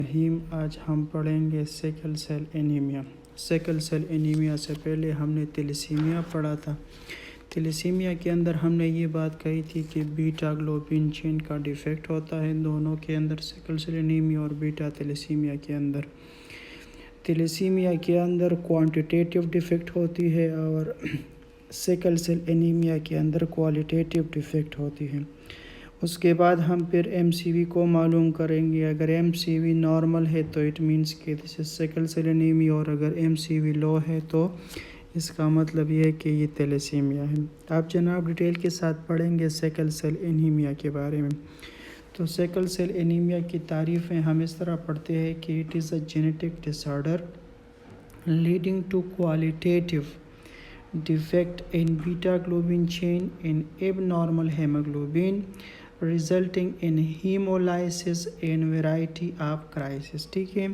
रहीम। आज हम पढ़ेंगे sickle cell anaemia. Sickle cell anaemia से पहले हमने थैलेसीमिया पढ़ा था। थैलेसीमिया के अंदर हमने ये बात कही थी कि बीटा ग्लोबिन चेन का डिफेक्ट होता है दोनों के अंदर, सिकल सेल एनीमिया और बीटा थैलेसीमिया के अंदर। थैलेसीमिया के अंदर क्वांटिटेटिव डिफेक्ट होती है और सिकल सेल एनीमिया के अंदर क्वालिटेटिव डिफेक्ट होती है। उसके बाद हम फिर एमसीवी को मालूम करेंगे। अगर एमसीवी नॉर्मल है तो इट मींस कि this is sickle cell anaemia, और अगर एमसीवी लो है तो इसका मतलब ये है कि ये थैलेसीमिया है। आप जनाब डिटेल के साथ पढ़ेंगे सिकल सेल एनीमिया के बारे में। तो सिकल सेल एनीमिया की तारीफ़ें हम इस तरह पढ़ते हैं कि it is a genetic disorder leading to qualitative defect in beta globin chain in abnormal hemoglobin resulting in hemolysis in variety of crisis। ठीक है,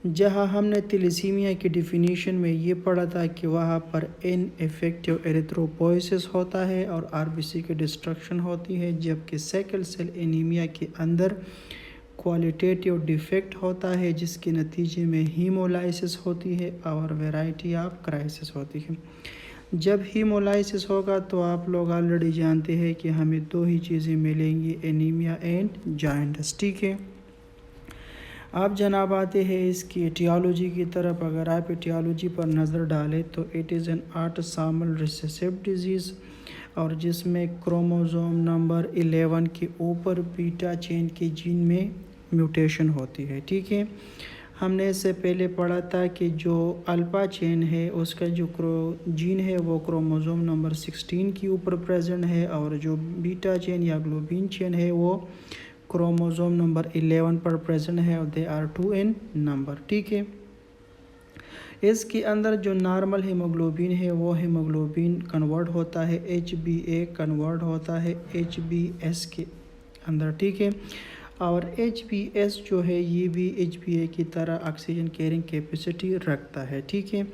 जहाँ हमने थैलेसीमिया की डिफिनीशन में ये पढ़ा था कि वहाँ पर इनएफेक्टिव एरिथ्रोपोइसिस होता है और आरबीसी की डिस्ट्रक्शन होती है, जबकि सिकल सेल एनीमिया के अंदर क्वालिटेटिव डिफेक्ट होता है जिसके नतीजे में हीमोलाइसिस होती है और वैरायटी ऑफ क्राइसिस होती है। जब हीमोलाइसिस होगा तो आप लोग ऑलरेडी जानते हैं कि हमें दो ही चीज़ें मिलेंगी, एनीमिया एंड जॉन्डिस। ठीक है, आप जनाब आते हैं इसकी एटियोलॉजी की तरफ। अगर आप एटियोलॉजी पर नज़र डालें तो it is N autosomal recessive disease, और जिसमें क्रोमोसोम नंबर 11 के ऊपर बीटा चेन के जीन में म्यूटेशन होती है। ठीक है, हमने इससे पहले पढ़ा था कि जो अल्फा चेन है उसका जो जीन है वो क्रोमोसोम नंबर 16 के ऊपर प्रेजेंट है, और जो बीटा चेन या ग्लोबिन चेन है वो क्रोमोसोम नंबर 11 पर प्रेजेंट है, और दे आर 2 इन नंबर। ठीक है, इसके अंदर जो नॉर्मल हीमोग्लोबिन है वो हीमोग्लोबिन कन्वर्ट होता है, HbA कन्वर्ट होता है HbS के अंदर। ठीक है, और HbS जो है ये भी HbA की तरह ऑक्सीजन कैरिंग कैपेसिटी रखता है। ठीक है,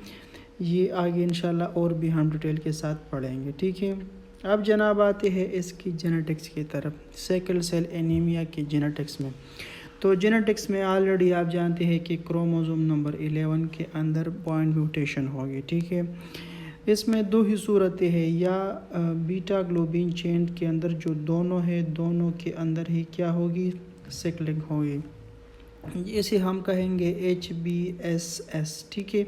ये आगे इंशाल्लाह और भी हम डिटेल के साथ पढ़ेंगे। ठीक है, अब जनाब आते हैं इसकी जेनेटिक्स की तरफ, सिकल सेल एनीमिया की जेनेटिक्स में। तो जेनेटिक्स में ऑलरेडी आप जानते हैं कि क्रोमोसोम नंबर 11 के अंदर पॉइंट म्यूटेशन होगी। ठीक है, इसमें दो ही सूरतें हैं, या बीटा ग्लोबिन चेन के अंदर जो दोनों है दोनों के अंदर ही क्या होगी, सिकलिंग होगी। इसे हम कहेंगे HbSS। ठीक है,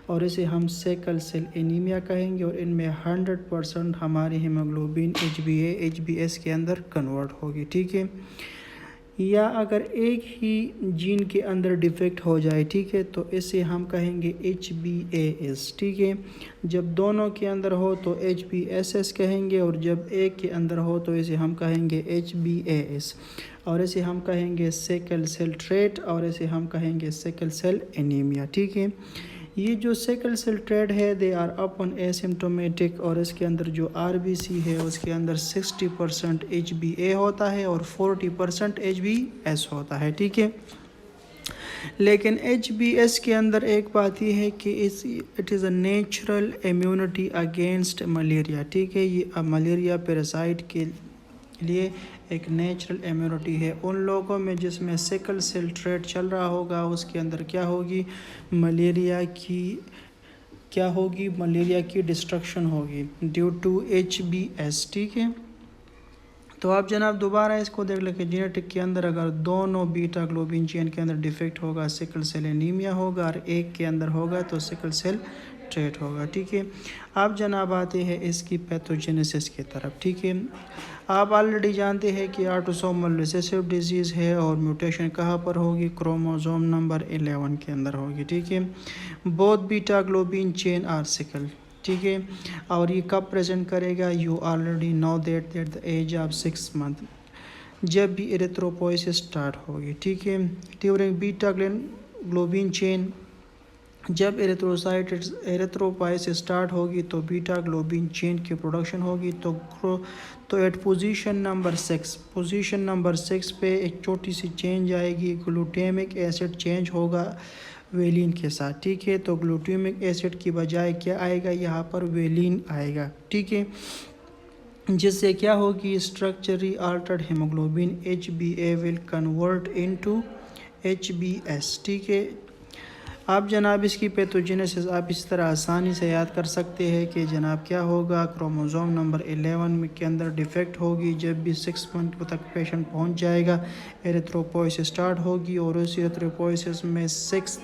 और इसे हम सिकल सेल एनीमिया कहेंगे, और इनमें 100% हमारी हीमोग्लोबिन HbA HbS के अंदर कन्वर्ट होगी। ठीक है, या अगर एक ही जीन के अंदर डिफेक्ट हो जाए, ठीक है, तो इसे हम कहेंगे HbAS। ठीक है, जब दोनों के अंदर हो तो HbSS कहेंगे, और जब एक के अंदर हो तो इसे हम कहेंगे HbAS, और इसे हम कहेंगे सिकल सेल ट्रेट, और इसे हम कहेंगे सिकल सेल एनीमिया। ठीक है, ये जो सिकल सेल ट्रेट है दे आर अपन एसिम्टोमेटिक, और इसके अंदर जो आरबीसी है उसके अंदर 60% HbA होता है और 40% HbS होता है। ठीक है, लेकिन HbS के अंदर एक बात ये है कि it is a natural immunity against malaria. ठीक है, ये मलेरिया पैरासाइट के लिए एक नेचुरल इम्यूनिटी है। उन लोगों में जिसमें सिकल सेल ट्रेट चल रहा होगा उसके अंदर क्या होगी, मलेरिया की डिस्ट्रक्शन होगी ड्यू टू HbS। ठीक है, तो आप जनाब दोबारा इसको देख लें कि जेनेटिक के अंदर अगर दोनों बीटा ग्लोबिन चेन के अंदर डिफेक्ट होगा सिकल सेल एनीमिया होगा, और एक के अंदर होगा तो सिकल सेल ट्रेट होगा। ठीक है, आप जनाब आते हैं इसकी पैथोजेनेसिस की तरफ। ठीक है, आप ऑलरेडी जानते हैं कि ऑटोसोमल रिसेसिव डिजीज़ है, और म्यूटेशन कहाँ पर होगी, क्रोमोसोम नंबर 11 के अंदर होगी। ठीक है, both beta globin chain are sickle. ठीक है, और ये कब प्रेजेंट करेगा, you already know that at the age of 6 month, जब भी एरिथ्रोपोइसिस स्टार्ट होगी। ठीक है, ड्यूरिंग बीटा ग्लोबिन चेन, जब एरिथ्रोपोइसिस स्टार्ट होगी तो बीटा ग्लोबिन चेन की प्रोडक्शन होगी। तो एट पोजीशन नंबर 6 पे एक छोटी सी चेंज आएगी, ग्लूटामिक एसिड चेंज होगा वेलिन के साथ। ठीक है, तो ग्लूटामिक एसिड की बजाय क्या आएगा, यहाँ पर वेलिन आएगा। ठीक है, जिससे क्या होगी, structurally Altered haemoglobin HbA will convert into HBS, ठीक है। अब जनाब इसकी पैथोजेनेसिस आप इस तरह आसानी से याद कर सकते हैं कि जनाब क्या होगा, क्रोमोसोम नंबर 11 में के अंदर डिफेक्ट होगी। जब भी 6 मंथ तक पेशेंट पहुंच जाएगा, एरिथ्रोपोइसिस स्टार्ट होगी और उस एरिथ्रोपोइसिस में 6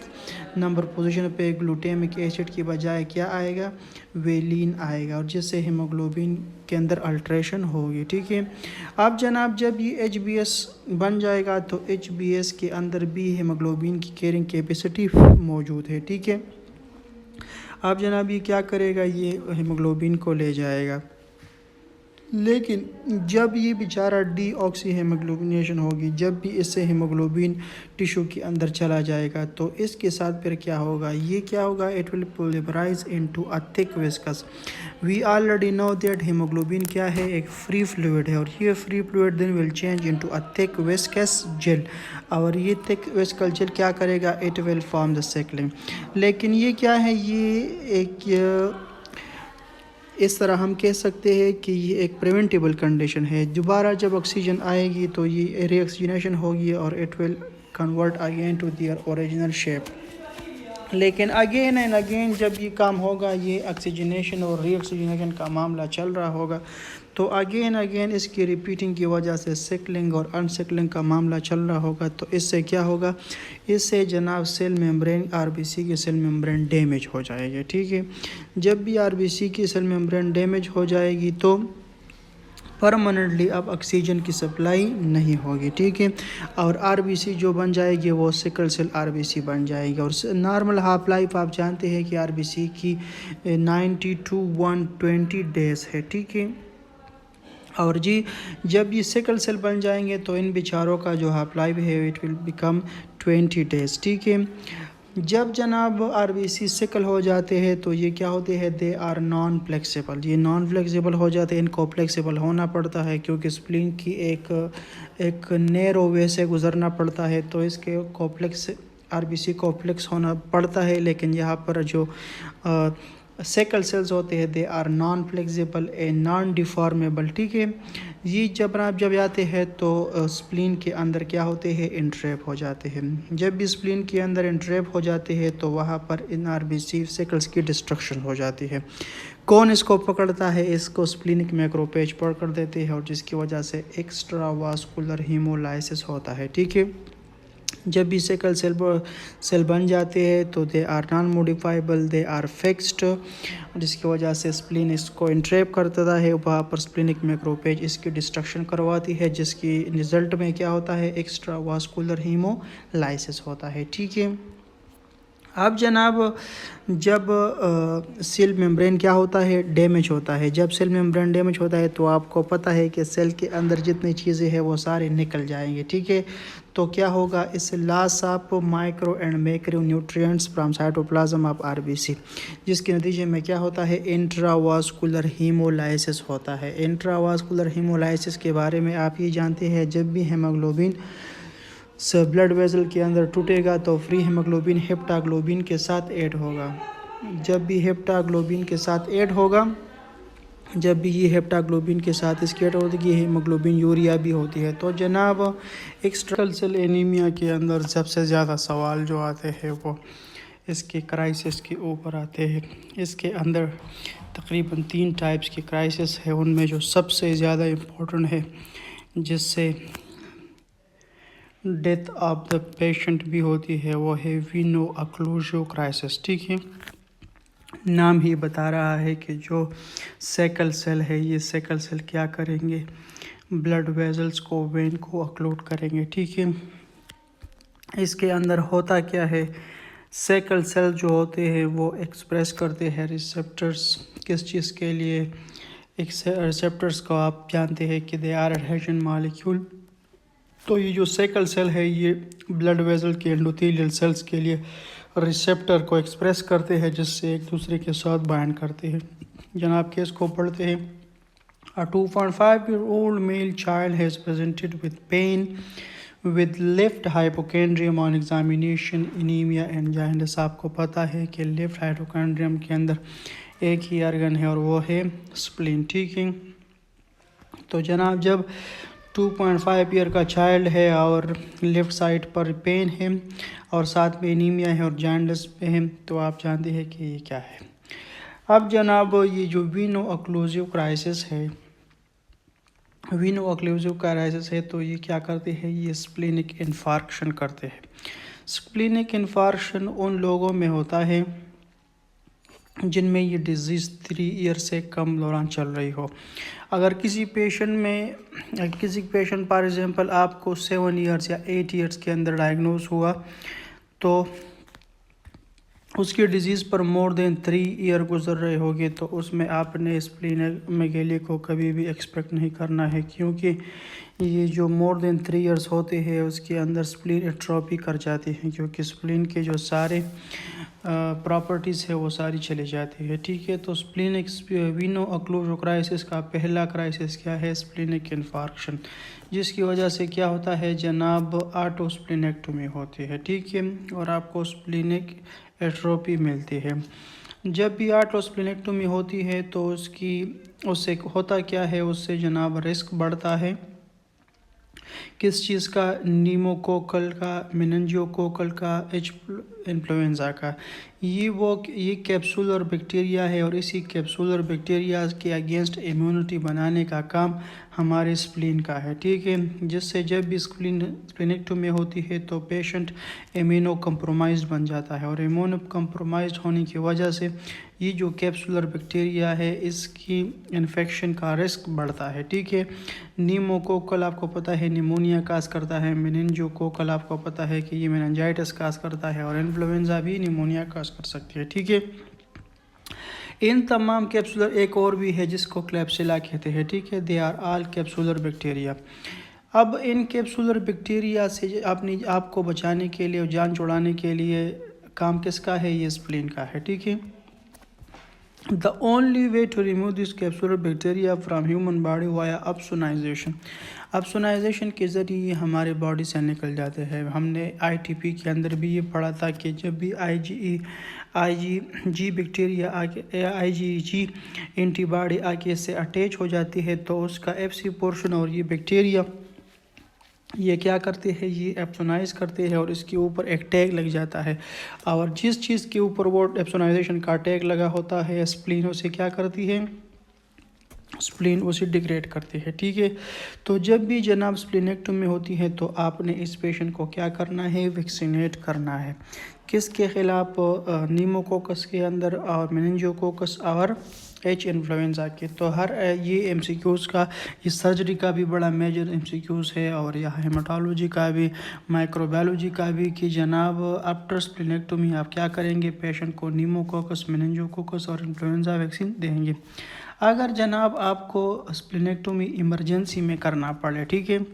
नंबर पोजीशन पे ग्लूटामिक एसिड की बजाय क्या आएगा, वेलिन आएगा, और जिससे हीमोग्लोबिन के अंदर अल्ट्रेशन होगी, ठीक है। अब जनाब जब ये HBS बन जाएगा तो HBS के अंदर भी हीमोग्लोबिन की कैरिंग कैपेसिटी मौजूद है, ठीक है। अब जनाब ये क्या करेगा, ये हीमोग्लोबिन को ले जाएगा, लेकिन जब ये बेचारा डीऑक्सी हीमोग्लोबिनेशन होगी, जब भी इससे हीमोग्लोबिन टिश्यू के अंदर चला जाएगा तो इसके साथ फिर क्या होगा, ये क्या होगा, it will polymerise into a thick viscous. We already know that haemoglobin क्या है, एक फ्री फ्लूइड है, और ये free fluid then will change into a thick viscous gel, और ये थिक विस्कस जेल क्या करेगा, it will form the sickling. लेकिन ये क्या है, ये एक इस तरह हम कह सकते हैं कि ये एक प्रिवेंटेबल कंडीशन है। दोबारा जब ऑक्सीजन आएगी तो ये रीऑक्सीजनेशन होगी और it will convert again to their original shape. लेकिन अगेन एंड अगेन जब ये काम होगा, ये ऑक्सीजनेशन और रीऑक्सीजनेशन का मामला चल रहा होगा, तो अगेन अगेन इसकी रिपीटिंग की वजह से सिकलिंग और अनसिकलिंग का मामला चल रहा होगा। तो इससे क्या होगा, इससे जनाब सेल मेम्ब्रेन, आरबीसी की सेल मेम्ब्रेन डैमेज हो जाएगी, ठीक है। जब भी आरबीसी की सेल मेम्ब्रेन डैमेज हो जाएगी तो परमानेंटली अब ऑक्सीजन की सप्लाई नहीं होगी, ठीक है। और आरबीसी जो बन जाएगी वो सिकल सेल आरबीसी बन जाएगी। और नॉर्मल हाफ लाइफ आप जानते हैं कि आरबीसी की 90 to 120 डेज़ है, ठीक है। और जी जब ये सिकल सेल बन जाएंगे तो इन बेचारों का जो हाफ लाइफ है इट विल बिकम 20 डेज़, ठीक है। जब जनाब आरबीसी सिकल हो जाते हैं तो ये क्या होते हैं, दे आर नॉन फ्लेक्सिबल। ये नॉन फ्लेक्सिबल हो जाते हैं, इनको फ्लेक्सिबल होना पड़ता है क्योंकि स्प्लीन की एक नैरो वे से गुजरना पड़ता है, तो इसके कॉम्प्लेक्स आरबीसी कॉम्प्लेक्स होना पड़ता है। लेकिन यहाँ पर जो सेकल सेल्स होते हैं they are non flexible a non deformable, ठीक है। ये जब आप जब आते हैं तो स्प्लीन के अंदर क्या होते हैं, इंट्रैप हो जाते हैं। जब भी स्प्लीन के अंदर इंट्रैप हो जाते हैं तो वहाँ पर इन आरबीसी सेकल्स की डिस्ट्रक्शन हो जाती है। कौन इसको पकड़ता है, इसको स्प्लीनिक मैक्रोपेज पकड़ देते हैं, और जिसकी वजह से एक्स्ट्रा वास्कुलर हीमोलाइसिस होता है, ठीक है। जब भी सिकल सेल बन जाते हैं तो they are non modifiable, they are fixed, जिसकी वजह से स्प्लीन इसको इंट्रैप करता है, वहाँ पर स्प्लीनिक मैक्रोपेज इसकी डिस्ट्रक्शन करवाती है, जिसकी रिजल्ट में क्या होता है, एक्स्ट्रा वास्कुलर हीमोलाइसिस होता है, ठीक है। अब जनाब जब सेल मेम्ब्रेन क्या होता है, डैमेज होता है। जब सेल मेम्ब्रेन डैमेज होता है तो आपको पता है कि सेल के अंदर जितनी चीज़ें हैं वो सारे निकल जाएंगे, ठीक है। तो क्या होगा, इससे loss of micro and macro nutrients from cytoplasm of RBC, जिसके नतीजे में क्या होता है, इंट्रावास्कुलर हीमोलाइसिस होता है। इंट्रावास्कुलर हीमोलाइसिस के बारे में आप ये जानते हैं, जब भी हेमोग्लोबिन ब्लड वेसल के अंदर टूटेगा तो फ्री हेमोग्लोबिन हेप्टाग्लोबिन के साथ ऐड होगा। जब भी हेप्टाग्लोबिन के साथ ऐड होगा, जब भी ये हेप्टाग्लोबिन के साथ इसकी ऐड होती है, हीमोग्लोबिन यूरिया भी होती है। तो जनाब एक्स्ट्रा सेल एनीमिया के अंदर सबसे ज़्यादा सवाल जो आते हैं वो इसके क्राइसिस के ऊपर आते हैं। इसके अंदर तकरीबन 3 टाइप्स की क्राइसिस है, उनमें जो सबसे ज़्यादा इम्पोर्टेंट है, जिससे डेथ ऑफ द पेशेंट भी होती है, वो है वीनो ओक्लूसिव क्राइसिस, ठीक है। नाम ही बता रहा है कि जो सेकल सेल है, ये सेकल सेल क्या करेंगे, ब्लड वेजल्स को, वेन को ऑक्लूड करेंगे, ठीक है। इसके अंदर होता क्या है, सेकल सेल जो होते हैं वो एक्सप्रेस करते हैं रिसेप्टर्स, किस चीज़ के लिए, एक रिसेप्टर्स को आप जानते हैं कि दे आर एडहेशन मॉलिक्यूल। तो ये जो सेकल सेल है ये ब्लड वेसल के एंडोथेलियल सेल्स के लिए रिसेप्टर को एक्सप्रेस करते हैं, जिससे एक दूसरे के साथ बाइंड करते हैं। जनाब केस को पढ़ते हैं। A 2.5-year-old male child has presented with pain with left hypochondrium on examination, anemia and jaundice। आपको पता है कि लेफ्ट हाइपोकॉन्ड्रियम के अंदर एक ही ऑर्गन है और वो है स्प्लीन, ठीक है। तो जनाब जब 2.5 ईयर का चाइल्ड है और लेफ़्ट साइड पर पेन है और साथ में एनीमिया है और जॉन्डिस पे है, तो आप जानते हैं कि ये क्या है। अब जनाब ये जो वीनो ऑक्लूसिव क्राइसिस है तो ये क्या करते हैं, ये स्प्लेनिक इन्फार्क्शन करते हैं। स्प्लेनिक इन्फार्क्शन उन लोगों में होता है जिनमें ये डिज़ीज़ 3 ईयर से कम दौरान चल रही हो। अगर किसी पेशेंट फॉर एग्ज़ाम्पल आपको 7 ईयर्स या 8 ईयर्स के अंदर डायग्नोज हुआ तो उसकी डिज़ीज़ पर मोर देन 3 ईयर गुजर रहे होंगे तो उसमें आपने स्प्लीनोमेगाली को कभी भी एक्सपेक्ट नहीं करना है, क्योंकि ये जो मोर देन 3 ईयर्स होते हैं उसके अंदर स्प्लीन एट्रोफी कर जाती है, क्योंकि स्प्लीन के जो सारे प्रॉपर्टीज़ है वो सारी चली जाती है। ठीक है, तो स्प्लीनिक वीनो ऑक्लूसिव क्राइसिस का पहला क्राइसिस क्या है, स्प्लीनिक इन्फार्क्शन, जिसकी वजह से क्या होता है जनाब, ऑटो स्प्लीनेक्टोमी होती है। ठीक है, और आपको स्प्लीनिक एट्रोफी मिलती है। जब भी ऑटो स्प्लीनेक्टोमी होती है तो उससे होता क्या है, उससे जनाब रिस्क बढ़ता है किस चीज़ का, नीमोकोकल का, मेनिंजियोकोकल का, इन्फ्लुएंजा का। ये कैप्सूलर बैक्टीरिया है और इसी कैप्सूलर बैक्टीरिया के अगेंस्ट इम्यूनिटी बनाने का काम हमारे स्प्लीन का है। ठीक है, जिससे जब भी स्प्लीनेक्टोमी होती है तो पेशेंट इम्यूनो कम्प्रोमाइज्ड बन जाता है और इम्यूनो कम्प्रोमाइज्ड होने की वजह से ये जो कैप्सूलर बैक्टीरिया है इसकी इन्फेक्शन का रिस्क बढ़ता है। ठीक है, नीमोकोकल आपको पता है निमोनिया काज करता है, मेनिंजियोकोकल आपको पता है कि ये मेनिंजाइटिस काज करता है और इन्फ्लुएंजा भी निमोनिया काज कर सकती है। ठीक है, इन तमाम कैप्सूलर एक और भी है जिसको क्लैप्सिला कहते हैं। ठीक है, they are all capsular bacteria. अब इन कैप्सूलर बैक्टीरिया से आपको बचाने के लिए और जान छुड़ाने के लिए काम किसका है, ये स्प्लीन का है। ठीक है, The only way to remove this capsular bacteria from human body via अपसोनाइजेशन। अपसोनाइजेशन के ज़रिए हमारे बॉडी से निकल जाते हैं। हमने ITP के अंदर भी ये पढ़ा था कि जब भी IgG बैक्टीरिया आके IgG एंटीबॉडी आके इससे अटैच हो जाती है तो उसका FC पोर्शन और ये बैक्टीरिया ये क्या करते हैं, ये एप्सोनाइज करते हैं और इसके ऊपर एक टैग लग जाता है और जिस चीज़ के ऊपर वो एप्सोनाइजेशन का टैग लगा होता है स्प्लीन उसे क्या करती है, स्प्लीन उसे डिग्रेड करती है। ठीक है, तो जब भी जनाब स्प्लीनेक्टोमी होती है तो आपने इस पेशेंट को क्या करना है, वैक्सीनेट करना है। किसके ख़िलाफ़, नीमोकोकस के अंदर और मेनिंजियोकोकस और इन्फ्लुएंजा के। तो हर ये MCQs का, इस सर्जरी का भी बड़ा मेजर MCQs है और यह हेमाटोलॉजी का भी, माइक्रोबायोलॉजी का भी कि जनाब आफ्टर स्प्लीनेक्टोमी आप क्या करेंगे, पेशेंट को नीमोकोकस, मेनिंजियोकोकस और इन्फ्लुएंजा वैक्सीन देंगे। अगर जनाब आपको स्प्लीनेक्टोमी इमरजेंसी में करना पड़े, ठीक है,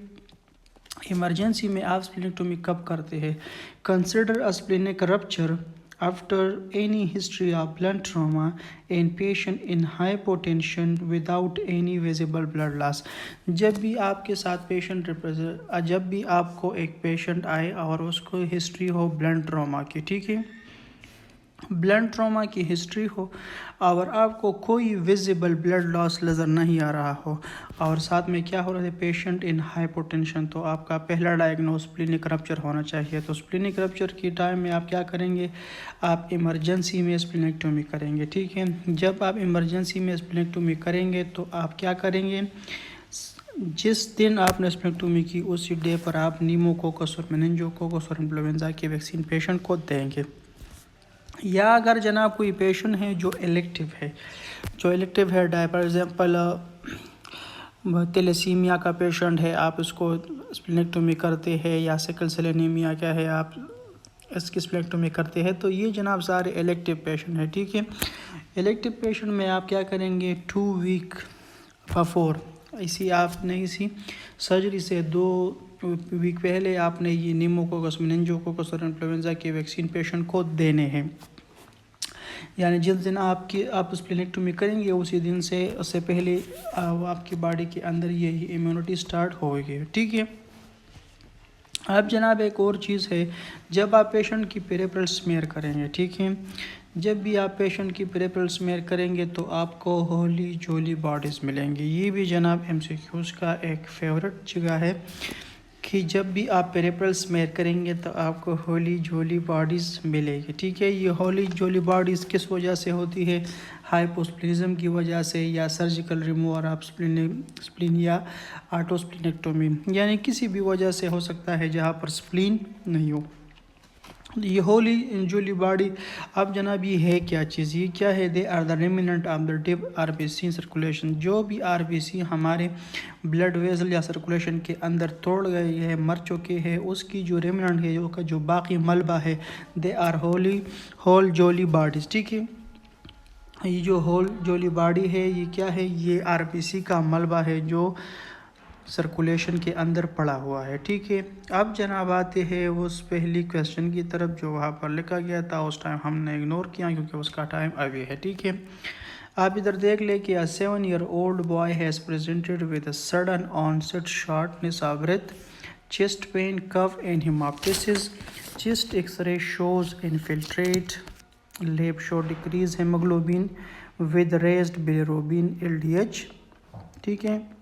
इमरजेंसी में आप स्प्लीनेक्टोमी कब करते हैं, consider a splenic rupture after any history of blood trauma in patient in hypotension without any visible blood loss। जब भी आपके साथ जब भी आपको एक पेशेंट आए और उसको हिस्ट्री हो ब्लड ट्रॉमा की, ठीक है, ब्लड ट्रॉमा की हिस्ट्री हो और आपको कोई विजिबल ब्लड लॉस नज़र नहीं आ रहा हो और साथ में क्या हो रहा है, पेशेंट इन हाइपोटेंशन, तो आपका पहला डायग्नोस स्प्लीनिक रप्चर होना चाहिए। तो स्प्लीनिक रप्चर की टाइम में आप क्या करेंगे, आप इमरजेंसी में स्प्लीनेक्टोमी करेंगे। ठीक है, जब आप इमरजेंसी में स्प्लीनेक्टोमी करेंगे तो आप क्या करेंगे, जिस दिन आपने स्प्लीनेक्टोमी की उसी डे पर आप नीमोकोकस और मेनिंजियोकोकस और इन्फ्लुएंजा की वैक्सीन पेशेंट को देंगे। या अगर जनाब कोई पेशेंट है जो इलेक्टिव है फॉर एग्जांपल थैलेसीमिया का पेशेंट है, आप इसको स्प्लीनेक्टोमी करते हैं, या सिकल सेल एनीमिया क्या है आप इसकी स्प्लीनेक्टोमी करते हैं, तो ये जनाब सारे इलेक्टिव पेशेंट है। ठीक है, इलेक्टिव पेशेंट में आप क्या करेंगे, 2 वीक बिफोर इसी सर्जरी से 2 वीक पहले आपने ये नीमोकोकस, मेनिंजियोकोकस और इन्फ्लुएंजा की वैक्सीन पेशेंट को देने हैं। यानी जिस दिन आप स्प्लीनेक्टोमी करेंगे उसी दिन से उससे पहले आपकी बॉडी के अंदर ये इम्यूनिटी स्टार्ट होगी। ठीक है, अब जनाब एक और चीज़ है, जब आप पेशेंट की पेरिफेरल स्मेयर करेंगे, ठीक है, जब भी आप पेशेंट की पेरिफेरल स्मेयर करेंगे तो आपको होली जोली बॉडीज़ मिलेंगी। ये भी जनाब एमसीक्यूज़ का एक फेवरेट जगह है कि जब भी आप पेरिफेरल स्मेयर करेंगे तो आपको होली जोली बॉडीज़ मिलेगी, ठीक है। ये होली जोली बॉडीज़ किस वजह से होती है? हाइपोस्प्लिनिज्म की वजह से, या सर्जिकल रिमूवल ऑफ स्प्लीन या ऑटोस्प्लिनेक्टोमी, यानी किसी भी वजह से हो सकता है जहाँ पर स्प्लीन नहीं हो। ये होली जोली बॉडी, अब जनाब ये है क्या चीज़, ये क्या है? They are the remnant of the dip RBC circulation. जो भी आरबीसी हमारे ब्लड वेसल या सर्कुलेशन के अंदर तोड़ गए है, मर चुके हैं, उसकी जो रेमिनेंट है, जो बाकी मलबा है, they are Howell Jolly bodies, ठीक है। ये जो होल जोली बॉडी है ये क्या है? ये आरबीसी का मलबा है जो सर्कुलेशन के अंदर पड़ा हुआ है, ठीक है। अब जनाब आते हैं उस पहली क्वेश्चन की तरफ जो वहाँ पर लिखा गया था, उस टाइम हमने इग्नोर किया क्योंकि उसका टाइम अभी है, ठीक है। आप इधर देख ले कि a 7-year-old boy has presented with a sudden onset shortness of breath, chest pain, cough and hemoptysis. Chest X-ray shows infiltrate, lab show decrease hemoglobin with raised bilirubin LDH, ठीक है।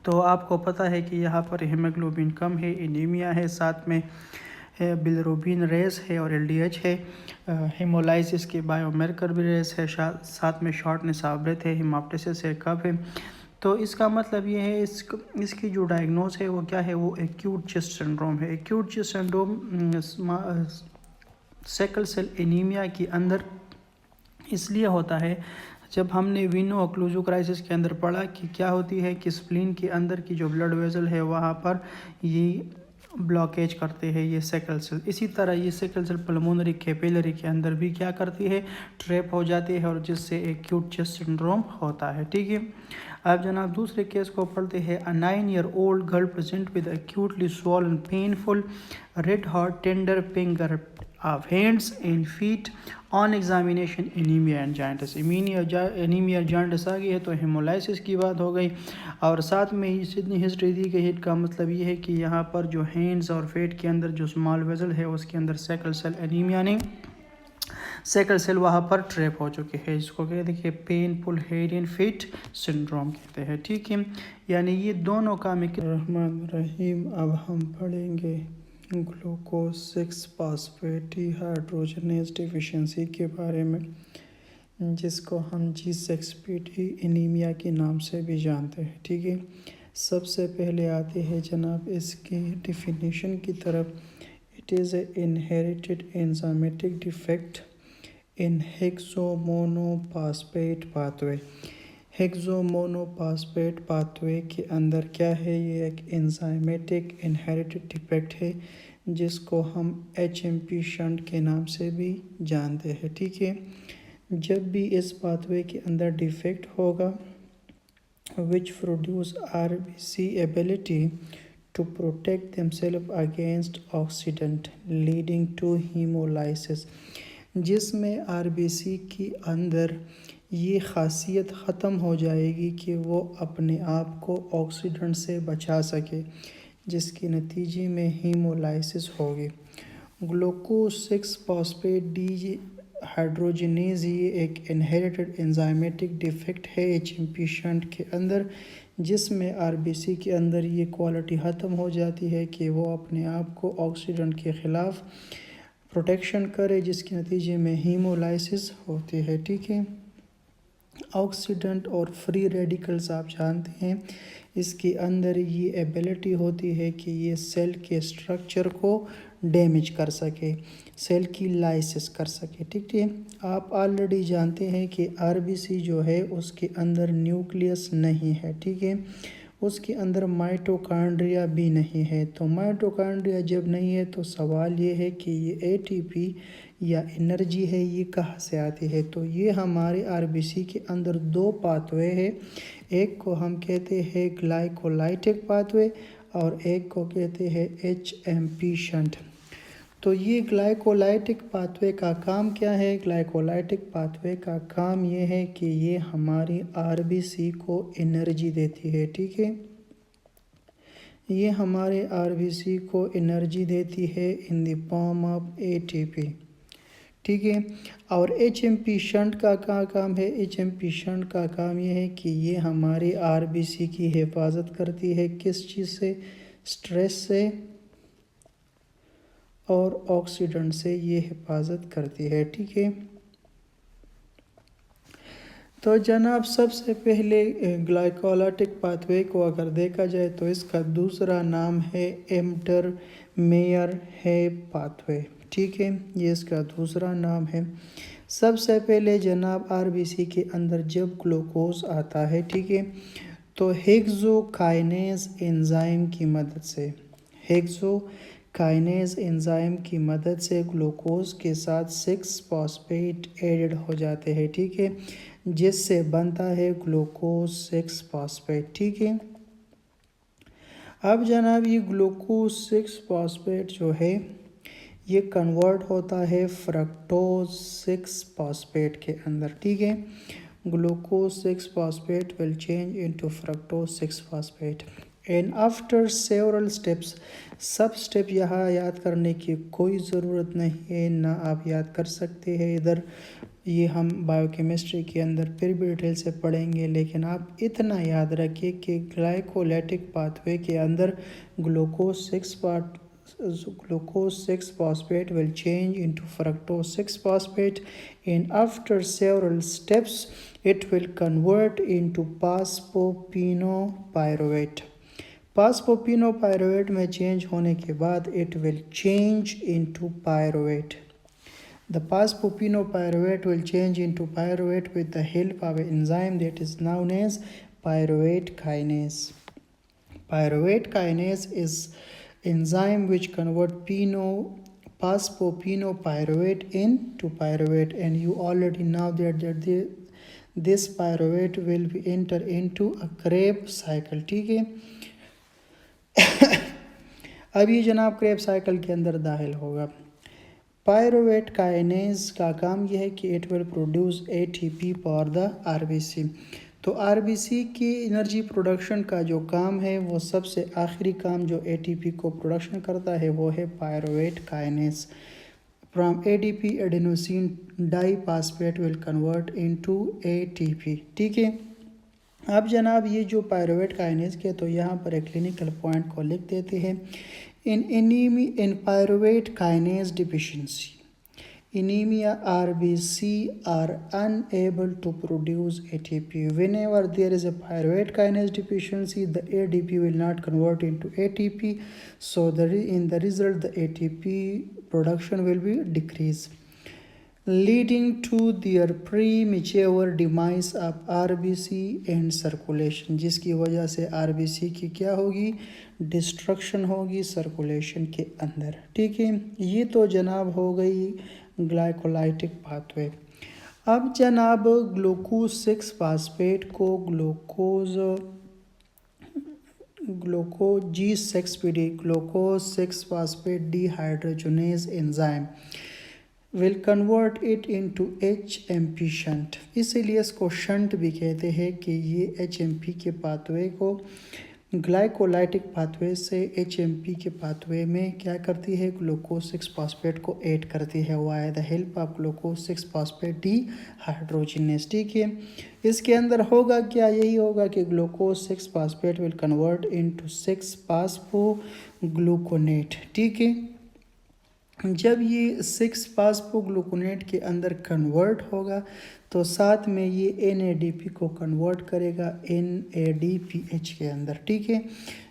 तो आपको पता है कि यहाँ पर हीमोग्लोबिन कम है, एनीमिया है, साथ में बिलिरुबिन रेस है और एलडीएच है, हेमोलाइसिस के बायोमार्कर भी रेस है, साथ में शॉर्टनेस ऑफ ब्रेथ है, हेमोप्टिसिस है, कफ है। तो इसका मतलब ये है इसकी जो डायग्नोज है वो क्या है? वो एक्यूट चेस्ट सिंड्रोम है। Acute chest syndrome sickle cell anaemia के अंदर इसलिए होता है, जब हमने वीनो ऑक्लूसिव क्राइसिस के अंदर पढ़ा कि क्या होती है कि स्प्लीन के अंदर की जो ब्लड वेसल है वहाँ पर ये ब्लॉकेज करते हैं ये सिकल सेल। इसी तरह ये सिकल सेल पल्मोनरी कैपिलरी के अंदर भी क्या करती है? ट्रैप हो जाती है, और जिससे एक्यूट चेस्ट सिंड्रोम होता है, ठीक है। अब जनाब दूसरे केस को पढ़ते हैं। A 9-year-old girl present with acutely swollen painful red hot tender finger of hands and feet on examination anemia and jaundice। Anaemia jaundice आ गई है तो हेमोलाइसिस की बात हो गई, और साथ में इतनी हिस्ट्री दी गई है। का मतलब ये है कि यहाँ पर जो हैंड्स और फेट के अंदर जो स्मॉल वेजल है उसके अंदर सिकल सेल एनीमिया नहीं, सिकल सेल वहाँ पर ट्रैप हो चुके हैं। इसको कहते हैं painful head and feet syndrome कहते हैं, ठीक है। यानी ये दोनों काम रहमान रहीम। अब हम पढ़ेंगे ग्लूकोज 6 फॉस्फेट डिहाइड्रोजनेज डिफिशिएंसी के बारे में, जिसको हम G6PD एनीमिया के नाम से भी जानते हैं, ठीक है। सबसे पहले आते हैं जनाब इसकी डिफिनीशन की तरफ। It is a inherited enzymatic defect in hexomonophosphate pathway. Hexomonophosphate pathway के अंदर क्या है? ये एक एंजाइमेटिक इनहेरिटेड डिफेक्ट है जिसको हम HMP शंट के नाम से भी जानते हैं, ठीक है। जब भी इस पाथवे के अंदर डिफेक्ट होगा which produce RBC ability to protect themselves against oxidant leading to hemolysis, जिसमें RBC की अंदर ये ख़ासियत ख़त्म हो जाएगी कि वो अपने आप को ऑक्सीडेंट से बचा सके, जिसके नतीजे में हीमोलाइसिस होगी। ग्लूकोज 6 फॉस्फेट डिहाइड्रोजनेज ये एक इनहेरिटेड एंजाइमेटिक डिफेक्ट है HMP शंट के अंदर, जिसमें RBC के अंदर ये क्वालिटी ख़त्म हो जाती है कि वो अपने आप को ऑक्सीडेंट के ख़िलाफ़ प्रोटेक्शन करे, जिसके नतीजे में हीमोलाइसिस होती है, ठीक है। ऑक्सीडेंट और फ्री रेडिकल्स आप जानते हैं, इसके अंदर ये एबिलिटी होती है कि ये सेल के स्ट्रक्चर को डैमेज कर सके, सेल की लाइसिस कर सके, ठीक है। आप ऑलरेडी जानते हैं कि RBC जो है उसके अंदर न्यूक्लियस नहीं है, ठीक है। उसके अंदर माइटोकॉन्ड्रिया भी नहीं है। तो माइटोकॉन्ड्रिया जब नहीं है तो सवाल ये है कि ये ATP या एनर्जी है ये कहाँ से आती है? तो ये हमारे RBC के अंदर दो पाथवे है, एक को हम कहते हैं ग्लाइकोलाइटिक पाथवे और एक को कहते हैं HMP शंट। तो ये ग्लाइकोलाइटिक पाथवे का काम क्या है? ग्लाइकोलाइटिक पाथवे का काम ये है कि ये हमारी RBC को एनर्जी देती है, ठीक है। ये हमारे आरबीसी को एनर्जी देती है in the form of ATP, ठीक है। और एचएमपी शंट का क्या काम है? एचएमपी शंट का काम ये है कि ये हमारी आरबीसी की हिफाजत करती है, किस चीज़ से? स्ट्रेस से और ऑक्सीडेंट से ये हिफाजत करती है, ठीक है। तो जनाब सबसे पहले ग्लाइकोलाइटिक पाथवे को अगर देखा जाए तो इसका दूसरा नाम है एम्टर मेयर है पाथवे, ठीक है। ये इसका दूसरा नाम है। सबसे पहले जनाब आरबीसी के अंदर जब ग्लूकोज आता है, ठीक है, तो हेक्सोकाइनेज एंजाइम की मदद से, हेक्सोकाइनेज एंजाइम की मदद से ग्लूकोज के साथ 6 फॉस्फेट एडेड हो जाते हैं, ठीक है, जिससे बनता है ग्लूकोज 6 फॉस्फेट, ठीक है। अब जनाब ये ग्लूकोज 6 फॉस्फेट जो है ये कन्वर्ट होता है फ्रक्टोज 6 फॉस्फेट के अंदर, ठीक है। Glucose 6 phosphate will change into fructose 6 phosphate and after several steps, सब स्टेप यहाँ याद करने की कोई ज़रूरत नहीं है, ना आप याद कर सकते हैं इधर, ये हम बायोकेमिस्ट्री के अंदर फिर भी डिटेल से पढ़ेंगे। लेकिन आप इतना याद रखिए कि ग्लाइकोलाइटिक पाथवे के अंदर glucose 6 phosphate will change into fructose 6 phosphate and after several steps it will convert into phosphopyrovate। phosphopyrovate में चेंज होने के बाद it will change into pyruvate। The phosphopyrovate will change into pyruvate with the help of an enzyme that is known as pyruvate kinase। Pyruvate kinase is enzyme which convert phosphopyrovate into pyruvate, and you already know that this pyruvate will be enter into a Krebs cycle, ठीक है। अब ये जनाब Krebs cycle के अंदर दाखिल होगा। Pyruvate kinase का काम यह है कि it will produce ATP for the RBC. तो आरबीसी की एनर्जी प्रोडक्शन का जो काम है वो सबसे आखिरी काम जो एटीपी को प्रोडक्शन करता है वो है pyruvate kinase. From ADP adenosine diphosphate will convert into ATP, ठीक है। अब जनाब ये जो पायरुवेट काइनेज के, तो यहाँ पर एक क्लिनिकल पॉइंट को लिख देते हैं। In pyruvate kinase deficiency, anemia RBC are unable to produce ATP. Whenever there is a pyruvate kinase deficiency, the ADP will not convert into ATP. So in the result, the ATP production will be decreased, leading to their premature demise of RBC and circulation, जिसकी वजह से RBC की क्या होगी? Destruction होगी circulation के अंदर, ठीक है। ये तो जनाब हो गई ग्लाइकोलाइटिक पाथवे। अब जनाब ग्लूकोज 6 फास्फेट को glucose G6PD glucose 6 phosphate dehydrogenase enzyme will convert it into HMP shunt. इसीलिए इसको शंट भी कहते हैं कि ये HMP के पाथवे को ग्लाइकोलाइटिक पाथवे से HMP के पाथवे में क्या करती है? ग्लूकोज 6 फॉस्फेट को ऐड करती है via the help of glucose 6 phosphate dehydrogenase, ठीक है। इसके अंदर होगा क्या? यही होगा कि glucose 6 phosphate will convert into 6 फास्फोग्लूकोनेट, ठीक है। जब ये 6 फास्फोग्लूकोनेट के अंदर कन्वर्ट होगा तो साथ में ये NADP को कन्वर्ट करेगा NADPH के अंदर, ठीक है।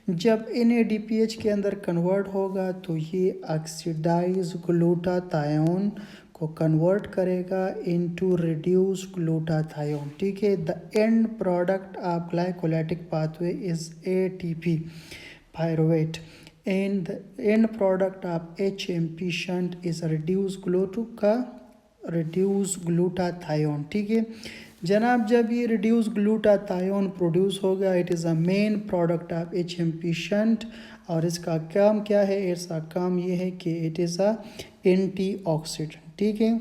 जब NADPH के अंदर कन्वर्ट होगा तो ये ऑक्सीडाइज ग्लूटाथायोन को कन्वर्ट करेगा इनटू रिड्यूस ग्लूटाथायोन, ठीक है। The end product of glycolytic pathway is ATP pyruvate and the end product of HMP shunt is reduced glutathione, ठीक है जनाब। जब ये रिड्यूस ग्लूटाथायोन प्रोड्यूस होगा it is a main product of HMP shunt, और इसका काम क्या है? इसका काम ये है कि इट इज़ अ एंटीऑक्सीडेंट, ठीक है।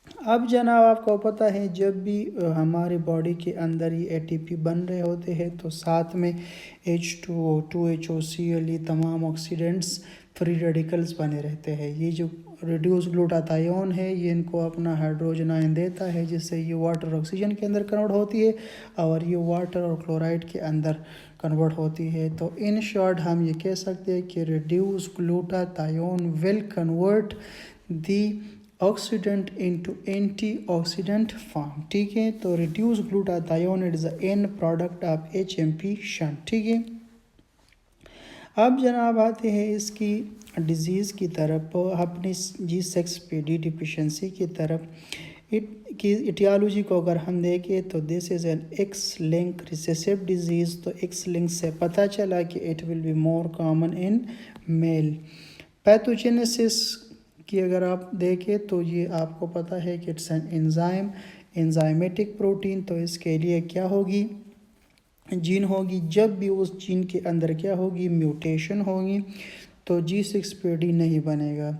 अब जनाब आपको पता है जब भी हमारे बॉडी के अंदर ये एटीपी बन रहे होते हैं तो साथ में H2O, 2HOCl ये तमाम ऑक्सीडेंट्स फ्री रेडिकल्स बने रहते हैं। ये जो रिड्यूस ग्लूटाथायोन है ये इनको अपना हाइड्रोजन आयन देता है जिससे ये वाटर ऑक्सीजन के अंदर कन्वर्ट होती है और ये वाटर और क्लोराइड के अंदर कन्वर्ट होती है। तो इन शॉर्ट हम ये कह सकते हैं कि reduce glutathione will convert the oxidant into antioxidant form. ठीक है, तो reduce glutathione it is the end product of HMP shunt. ठीक है, अब जनाब आते हैं इसकी डिज़ीज़ की तरफ, अपनी G6PD डिफिशेंसी की तरफ। की इटियोलॉजी को अगर हम देखें तो this is an X link recessive disease. तो एक्स लिंक से पता चला कि it will be more common in male. Pathogenesis कि अगर आप देखें तो ये आपको पता है कि इट्स एन एंजाइमेटिक प्रोटीन। तो इसके लिए क्या होगी, जीन होगी। जब भी उस जीन के अंदर क्या होगी, म्यूटेशन होगी तो G6PD नहीं बनेगा।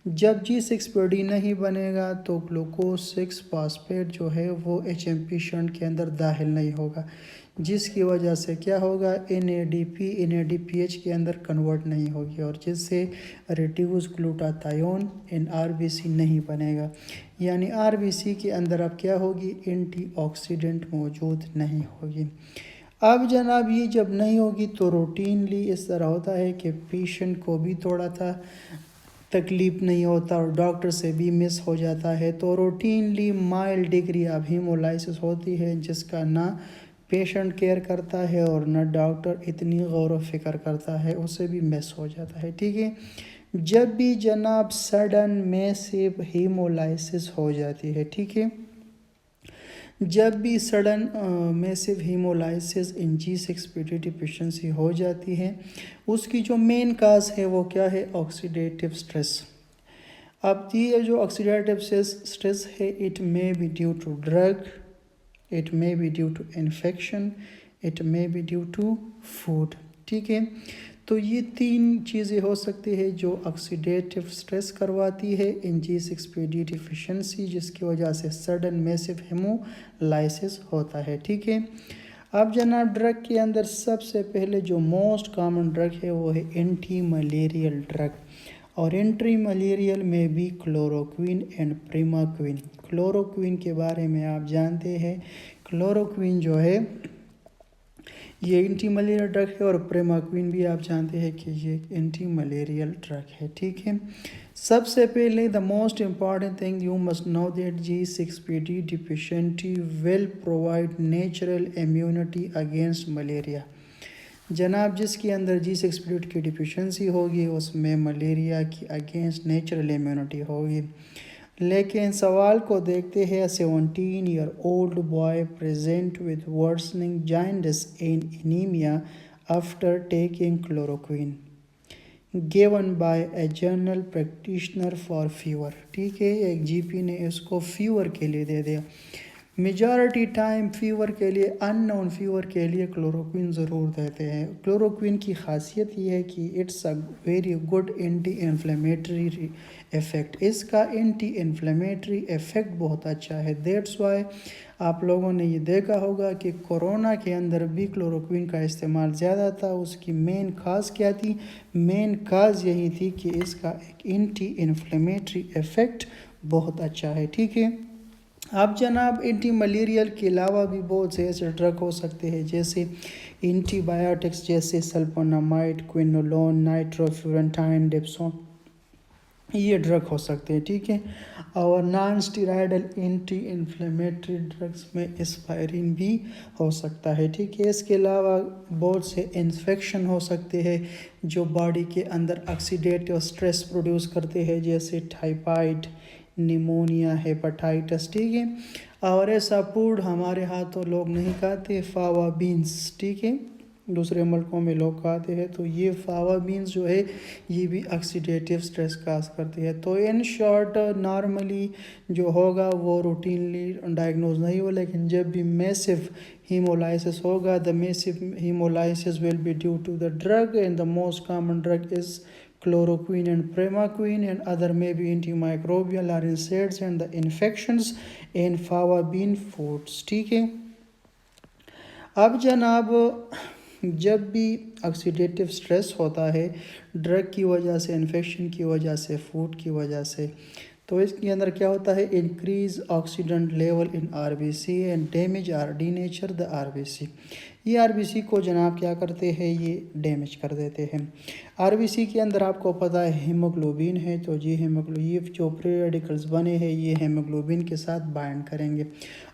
जब G6PD नहीं बनेगा तो ग्लूकोज 6 फॉस्फेट जो है वो HMP शंट के अंदर दाखिल नहीं होगा, जिसकी वजह से क्या होगा, NADPH के अंदर कन्वर्ट नहीं होगी और जिससे रिड्यूस ग्लूटाथायोन इन RBC नहीं बनेगा। यानी RBC के अंदर अब क्या होगी, एंटीऑक्सीडेंट मौजूद नहीं होगी। अब जनाब ये जब नहीं होगी तो रूटीनली इस तरह होता है कि पेशेंट को भी थोड़ा सा तकलीफ़ नहीं होता और डॉक्टर से भी मिस हो जाता है। तो routinely mild degree of haemolysis होती है जिसका ना पेशेंट केयर करता है और ना डॉक्टर इतनी गौर व फिक्र करता है, उससे भी मिस हो जाता है। ठीक है, जब भी जनाब सडन मैसिव हीमोलाइसिस हो जाती है, ठीक है, जब भी सडन मैसिव हीमोलाइसिस इन G6PD डिफिशिएंसी हो जाती है, उसकी जो मेन काज है वो क्या है, ऑक्सीडेटिव स्ट्रेस। अब ये जो ऑक्सीडेटिव स्ट्रेस है it may be due to drug, it may be due to infection, it may be due to food. ठीक है, तो ये तीन चीज़ें हो सकती है जो ऑक्सीडेटिव स्ट्रेस करवाती है इन G6PD डिफिशिएंसी, जिसकी वजह से सडन मैसिव हेमोलाइसिस होता है। ठीक है, अब जनाब ड्रग के अंदर सबसे पहले जो मोस्ट कॉमन ड्रग है वो है एंटी मलेरियल ड्रग, और एंटी मलेरियल में भी क्लोरोक्विन एंड प्रीमाक्विन। क्लोरोक्विन के बारे में आप जानते हैं, क्लोरोक्विन जो है ये एंटी मलेरियल ड्रग है और प्रीमाक्विन भी आप जानते हैं कि ये एंटी मलेरियल ड्रग है। ठीक है, सबसे पहले the most important thing you must know that G6PD deficiency will provide natural immunity against malaria. जनाब जिसके अंदर G6PD की डिफिशिएंसी होगी उसमें मलेरिया की अगेंस्ट नेचुरल इम्यूनिटी होगी। लेकिन सवाल को देखते हैं, 17-year-old boy present with worsening jaundice and anaemia after taking chloroquine given by a general practitioner for fever. ठीक है, एक जीपी ने इसको फीवर के लिए दे दिया। मेजॉरिटी टाइम फीवर के लिए, अननोन फीवर के लिए क्लोरोक्विन ज़रूर देते हैं। क्लोरोक्विन की खासियत ये है कि it's a very good anti inflammatory effect, इसका एंटी इन्फ्लेमेटरी इफ़ेक्ट बहुत अच्छा है। दैट्स वाई आप लोगों ने ये देखा होगा कि कोरोना के अंदर भी क्लोरोक्विन का इस्तेमाल ज़्यादा था। उसकी मेन काज क्या थी, मेन काज यही थी कि इसका एक एंटी इन्फ्लेमेटरी इफ़ेक्ट बहुत अच्छा है। ठीक है, अब जनाब एंटी मलेरियल के अलावा भी बहुत से ऐसे ड्रग हो सकते हैं जैसे एंटीबायोटिक्स, जैसे सल्फोनामाइड, क्विनोलोन, नाइट्रोफ्यूरेंटाइन, डेप्सोन, ये ड्रग हो सकते हैं। ठीक है, और non steroidal anti inflammatory drugs में एस्पायरिन भी हो सकता है। ठीक है, इसके अलावा बहुत से इन्फेक्शन हो सकते हैं जो बॉडी के अंदर ऑक्सीडेटिव स्ट्रेस प्रोड्यूस करते हैं, जैसे टाइफाइड, निमोनिया, हेपेटाइटिस। ठीक है, और ऐसा फूड हमारे यहाँ तो लोग नहीं खाते, फावा बीन्स। ठीक है, दूसरे मुल्कों में लोग खाते हैं। तो ये फावा बीन्स जो है ये भी ऑक्सीडेटिव स्ट्रेस काज करती है। तो इन शॉर्ट नॉर्मली जो होगा वो रूटीनली डायग्नोज नहीं हो, लेकिन जब भी मैसिव हीमोलाइसिस होगा, the massive haemolysis will be due to the drug and the most common drug is chloroquine and primaquine, and other may be antimicrobial or NSAIDs, and the infections in fava bean foods. ठीक है, अब जनाब जब भी oxidative stress होता है drug की वजह से, इन्फेक्शन की वजह से, फूड की वजह से, तो इसके अंदर क्या होता है, increase oxidant level in RBC and damage or denature the RBC. ये आरबीसी को जनाब क्या करते हैं, ये डैमेज कर देते हैं। आरबीसी के अंदर आपको पता है हीमोग्लोबिन है, तो ये जो फ्री रेडिकल्स बने हैं ये हीमोग्लोबिन के साथ बाइंड करेंगे।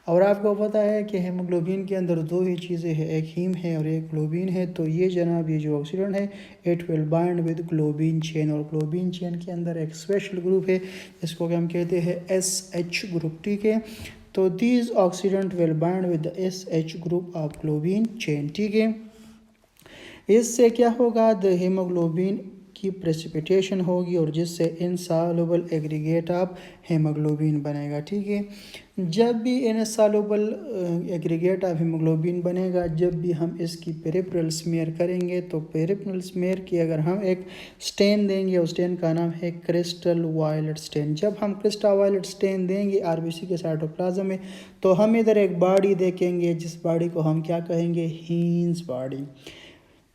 और आपको पता है कि हीमोग्लोबिन के अंदर दो ही चीज़ें हैं, एक हीम है और एक ग्लोबिन है। तो ये जनाब ये जो ऑक्सीडेंट है it will bind with globin chain, और ग्लोबिन चेन के अंदर एक स्पेशल ग्रुप है जिसको कि हम कहते हैं SH ग्रुप। ठीक है, तो these oxidant will bind with the SH group of globin chain. ठीक है, इससे क्या होगा, द हीमोग्लोबिन की प्रेसिपिटेशन होगी और जिससे इनसॉल्युबल एग्रीगेट ऑफ हीमोग्लोबिन बनेगा। ठीक है, जब भी इनसॉल्युबल एग्रीगेट ऑफ हीमोग्लोबिन बनेगा, जब भी हम इसकी पेरिफेरल स्मेयर करेंगे, तो पेरिफेरल स्मेयर की अगर हम एक स्टेन देंगे, उस स्टेन का नाम है क्रिस्टल वायलेट स्टेन। जब हम क्रिस्टल वायलेट स्टेन देंगे आरबीसी के साइटोप्लाज्म में, तो हम इधर एक बॉडी देखेंगे जिस बॉडी को हम क्या कहेंगे, हीन्स बॉडी।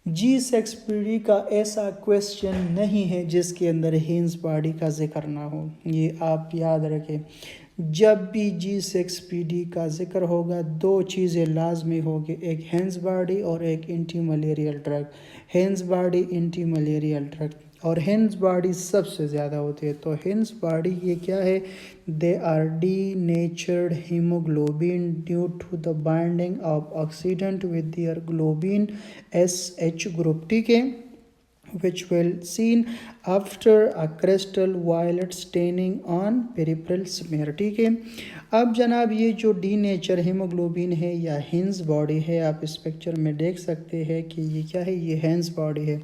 G6PD का ऐसा क्वेश्चन नहीं है जिसके अंदर हीन्स बॉडी का जिक्र ना हो, ये आप याद रखें। जब भी G6PD का जिक्र होगा दो चीज़ें लाजमी होगी, एक हीन्स बॉडी और एक anti malarial drug. Hence body anti malarial drug, और हीन्स बॉडी सबसे ज़्यादा होती है। तो हीन्स बॉडी ये क्या है, they are denatured haemoglobin due to the binding of oxidant with their globin SH group. ठीक है, which will seen after a crystal violet staining on peripheral smear। ठीक है, अब जनाब ये जो डीनेचर हीमोग्लोबिन है या हीन्स बॉडी है, आप इस पिक्चर में देख सकते हैं कि ये क्या है, ये हीन्स बॉडी है।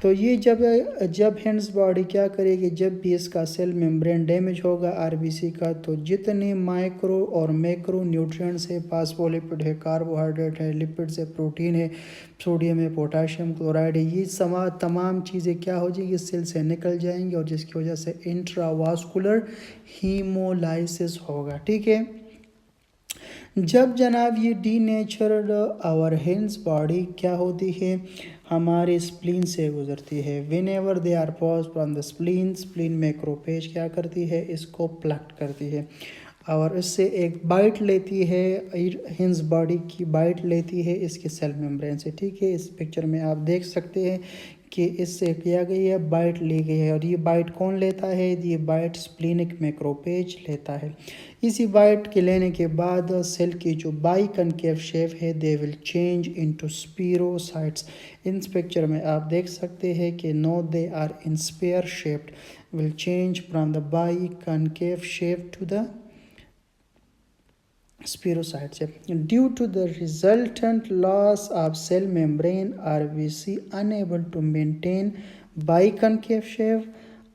तो ये जब हीन्स बॉडी क्या करेगी, जब भी इसका सेल मेम्ब्रेन डैमेज होगा आरबीसी का, तो जितने माइक्रो और मैक्रो न्यूट्रिएंट्स है, फास्फोलिपिड है, कार्बोहाइड्रेट है, लिपिड्स है, प्रोटीन है, सोडियम है, पोटाशियम क्लोराइड है, ये तमाम चीज़ें क्या हो जाएगी, सेल से निकल जाएंगी और जिसकी वजह से इंट्रावास्कुलर हीमोलाइसिस होगा। ठीक है, जब जनाब ये डीनेचर्ड आवर हीन्स बॉडी क्या होती है, हमारे स्प्लीन से गुजरती है। Whenever they are pass from the spleen, spleen macrophage क्या करती है, इसको प्लक्ट करती है और इससे एक बाइट लेती है, हीन्स बॉडी की बाइट लेती है इसके सेल मेम्ब्रेन से। ठीक है, इस पिक्चर में आप देख सकते हैं कि इससे किया गई है, बाइट ली गई है, और ये बाइट कौन लेता है, ये बाइट स्प्लीनिक मैक्रोपेज लेता है। इसी बाइट के लेने के बाद सेल की जो बाई कनकेव शेप है they will change into spherocytes. इस पिक्चर में आप देख सकते हैं कि no they are in sphere shaped, will change from the biconcave shape to the spirocytes. Due to the resultant loss of cell membrane, RBC unable to maintain biconcave shape.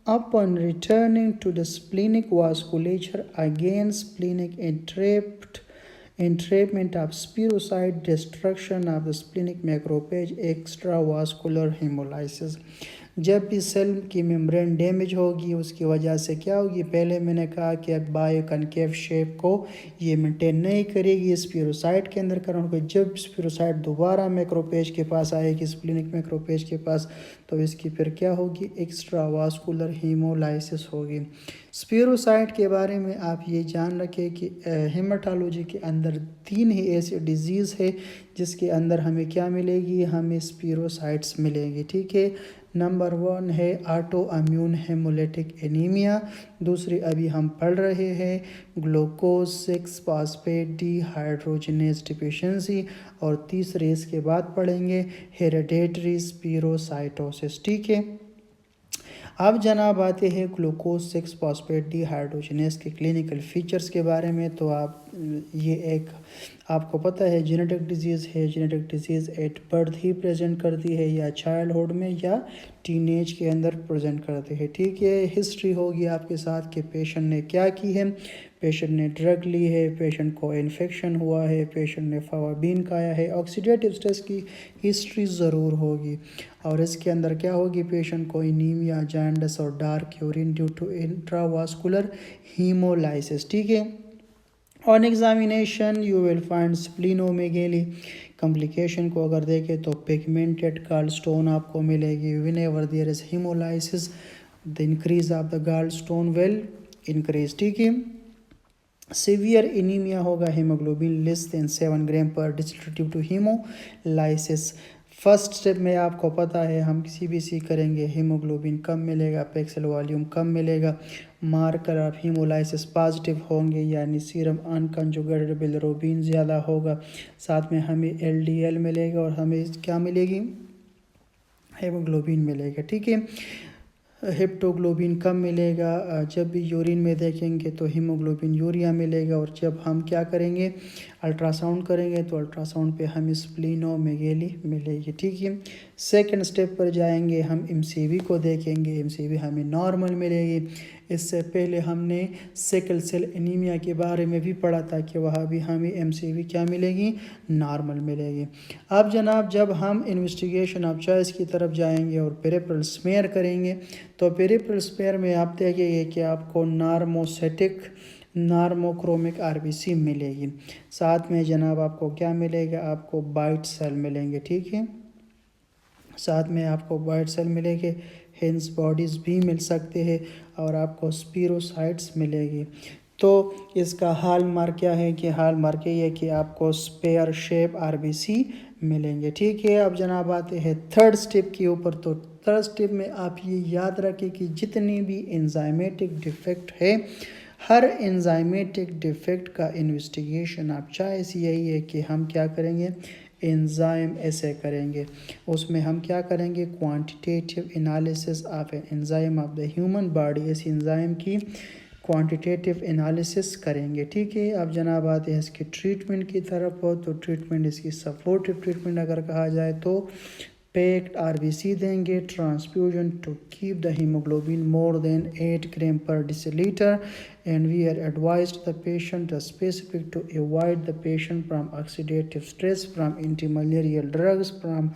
Upon returning to the splenic vasculature, again splenic entrapment of spirocyte, destruction of the splenic macrophage, extravascular hemolysis। जब भी cell की membrane damage होगी उसकी वजह से क्या होगी, पहले मैंने कहा कि बायो कनकेव शेप को ये मेंटेन नहीं करेगी, स्पीरोसाइट के अंदर करना होगा। जब स्पीरोसाइट दोबारा मैक्रोपेज के पास आएगी, स्प्लिनिक मैक्रोपेज के पास, तो इसकी फिर क्या होगी, एक्स्ट्रावास्कुलर हीमोलाइसिस होगी। स्पीरोसाइट के बारे में आप ये जान रखें कि हेमाटोलॉजी के अंदर 3 ही ऐसे डिजीज़ है जिसके अंदर हमें क्या मिलेगी, हमें स्पीरोसाइट्स मिलेंगी। ठीक है, नंबर 1 है ऑटो इम्यून हेमोलिटिक एनीमिया, दूसरी अभी हम पढ़ रहे हैं ग्लूकोज 6 फॉस्फेट डिहाइड्रोजनेज डिफिशिएंसी, और तीसरे इसके बाद पढ़ेंगे हेरिडेटरी स्पीरोसाइटोसिस। ठीक है, अब जनाब आते हैं ग्लूकोज 6 फॉस्फेट डिहाइड्रोजनेज के क्लिनिकल फीचर्स के बारे में। तो आप ये एक आपको पता है जेनेटिक डिजीज़ है। Genetic disease at birth he present करती है या चाइल्डहुड में या टीनेज के अंदर प्रेजेंट करती है। ठीक है, हिस्ट्री होगी आपके साथ कि पेशेंट ने क्या की है, पेशेंट ने ड्रग ली है, पेशेंट को इन्फेक्शन हुआ है, पेशेंट ने फवाबीन खाया है, ऑक्सीडेटिव स्ट्रेस की हिस्ट्री ज़रूर होगी। और इसके अंदर क्या होगी, पेशेंट को एनीमिया, जॉन्डिस और dark urine due to intravascular haemolysis. ठीक है, on examination you will find splenomegaly. Complication को अगर देखें तो पिगमेंटेड गाल स्टोन आपको मिलेगी। Whenever there is haemolysis the increase of the gall stone will increase. ठीक है, सीवियर एनीमिया होगा, haemoglobin less than 7 gram per decilitre due to haemolysis. First step में आपको पता है हम CBC करेंगे, हीमोग्लोबिन कम मिलेगा, पेक्सल वॉल्यूम कम मिलेगा, मार्कर ऑफ हीमोलाइसिस पॉजिटिव होंगे यानी सीरम अनकंजुगेटेड बिलिरुबिन ज़्यादा होगा, साथ में हमें LDL मिलेगा और हमें क्या मिलेगी, हीमोग्लोबिन मिलेगा। ठीक है, हिप्टोग्लोबिन कम मिलेगा। जब भी यूरिन में देखेंगे तो हीमोग्लोबिन यूरिया मिलेगा, और जब हम क्या करेंगे, अल्ट्रासाउंड करेंगे तो अल्ट्रासाउंड पे हमें स्प्लीनोमेगेली मिलेगी। ठीक है, सेकंड स्टेप पर जाएंगे, हम MCV को देखेंगे, MCV हमें नॉर्मल मिलेगी। इससे पहले हमने सिकल सेल एनीमिया के बारे में भी पढ़ा था कि वहाँ भी हमें MCV क्या मिलेगी, नॉर्मल मिलेगी। अब जनाब जब हम इन्वेस्टिगेशन ऑफ चॉइस की तरफ जाएंगे और पेरिफेरल स्मेयर करेंगे तो पेरिफेरल स्मेयर में आप देखेंगे कि आपको नॉर्मोसाइटिक नॉर्मोक्रोमिक RBC मिलेगी, साथ में जनाब आपको क्या मिलेगा, आपको बाइट सेल मिलेंगे। ठीक है, साथ में आपको बाइट सेल मिलेंगे, हेंस बॉडीज़ भी मिल सकते हैं और आपको स्पीरोसाइट्स मिलेगी। तो इसका हाल मार्क क्या है कि हाल मार्क ये है कि आपको स्पेयर शेप RBC मिलेंगे। ठीक है, अब जनाब आते हैं थर्ड स्टेप के ऊपर। तो थर्ड स्टेप में आप ये याद रखें कि जितनी भी एंजाइमेटिक डिफेक्ट है, हर एंजाइमेटिक डिफेक्ट का इन्वेस्टिगेशन आप चाहे यही है कि हम क्या करेंगे, एंजाइम ऐसे करेंगे। उसमें हम क्या करेंगे, quantitative analysis of an enzyme of the human body, इस एंजाइम की क्वांटिटेटिव एनालिसिस करेंगे। ठीक है, अब जनाब आते हैं इसके ट्रीटमेंट की तरफ हो। तो ट्रीटमेंट इसकी सपोर्टिव ट्रीटमेंट अगर कहा जाए तो पैक्ड RBC देंगे, transfusion to keep the haemoglobin more than 8 gram per decilitre, and we are advised the patient is specific to avoid the patient from oxidative stress, from antimalarial drugs, from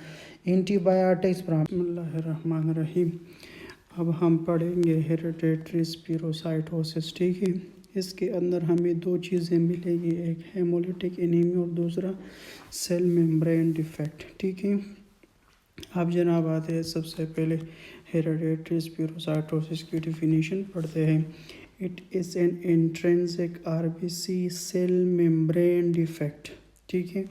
antibiotics, from Bismillahirrahmanirrahim। अब हम पढ़ेंगे hereditary स्पीरोसाइटोसिस। ठीक है, इसके अंदर हमें दो चीज़ें मिलेगी, एक हेमोलिटिक एनीमिया और दूसरा सेल मेम्ब्रेन डिफेक्ट। ठीक है, अब जनाब आते हैं सबसे पहले हेरिडेटरी स्पीरोसाइटोसिस की डिफिनीशन पढ़ते हैं। It is an intrinsic RBC cell membrane defect, ठीक है,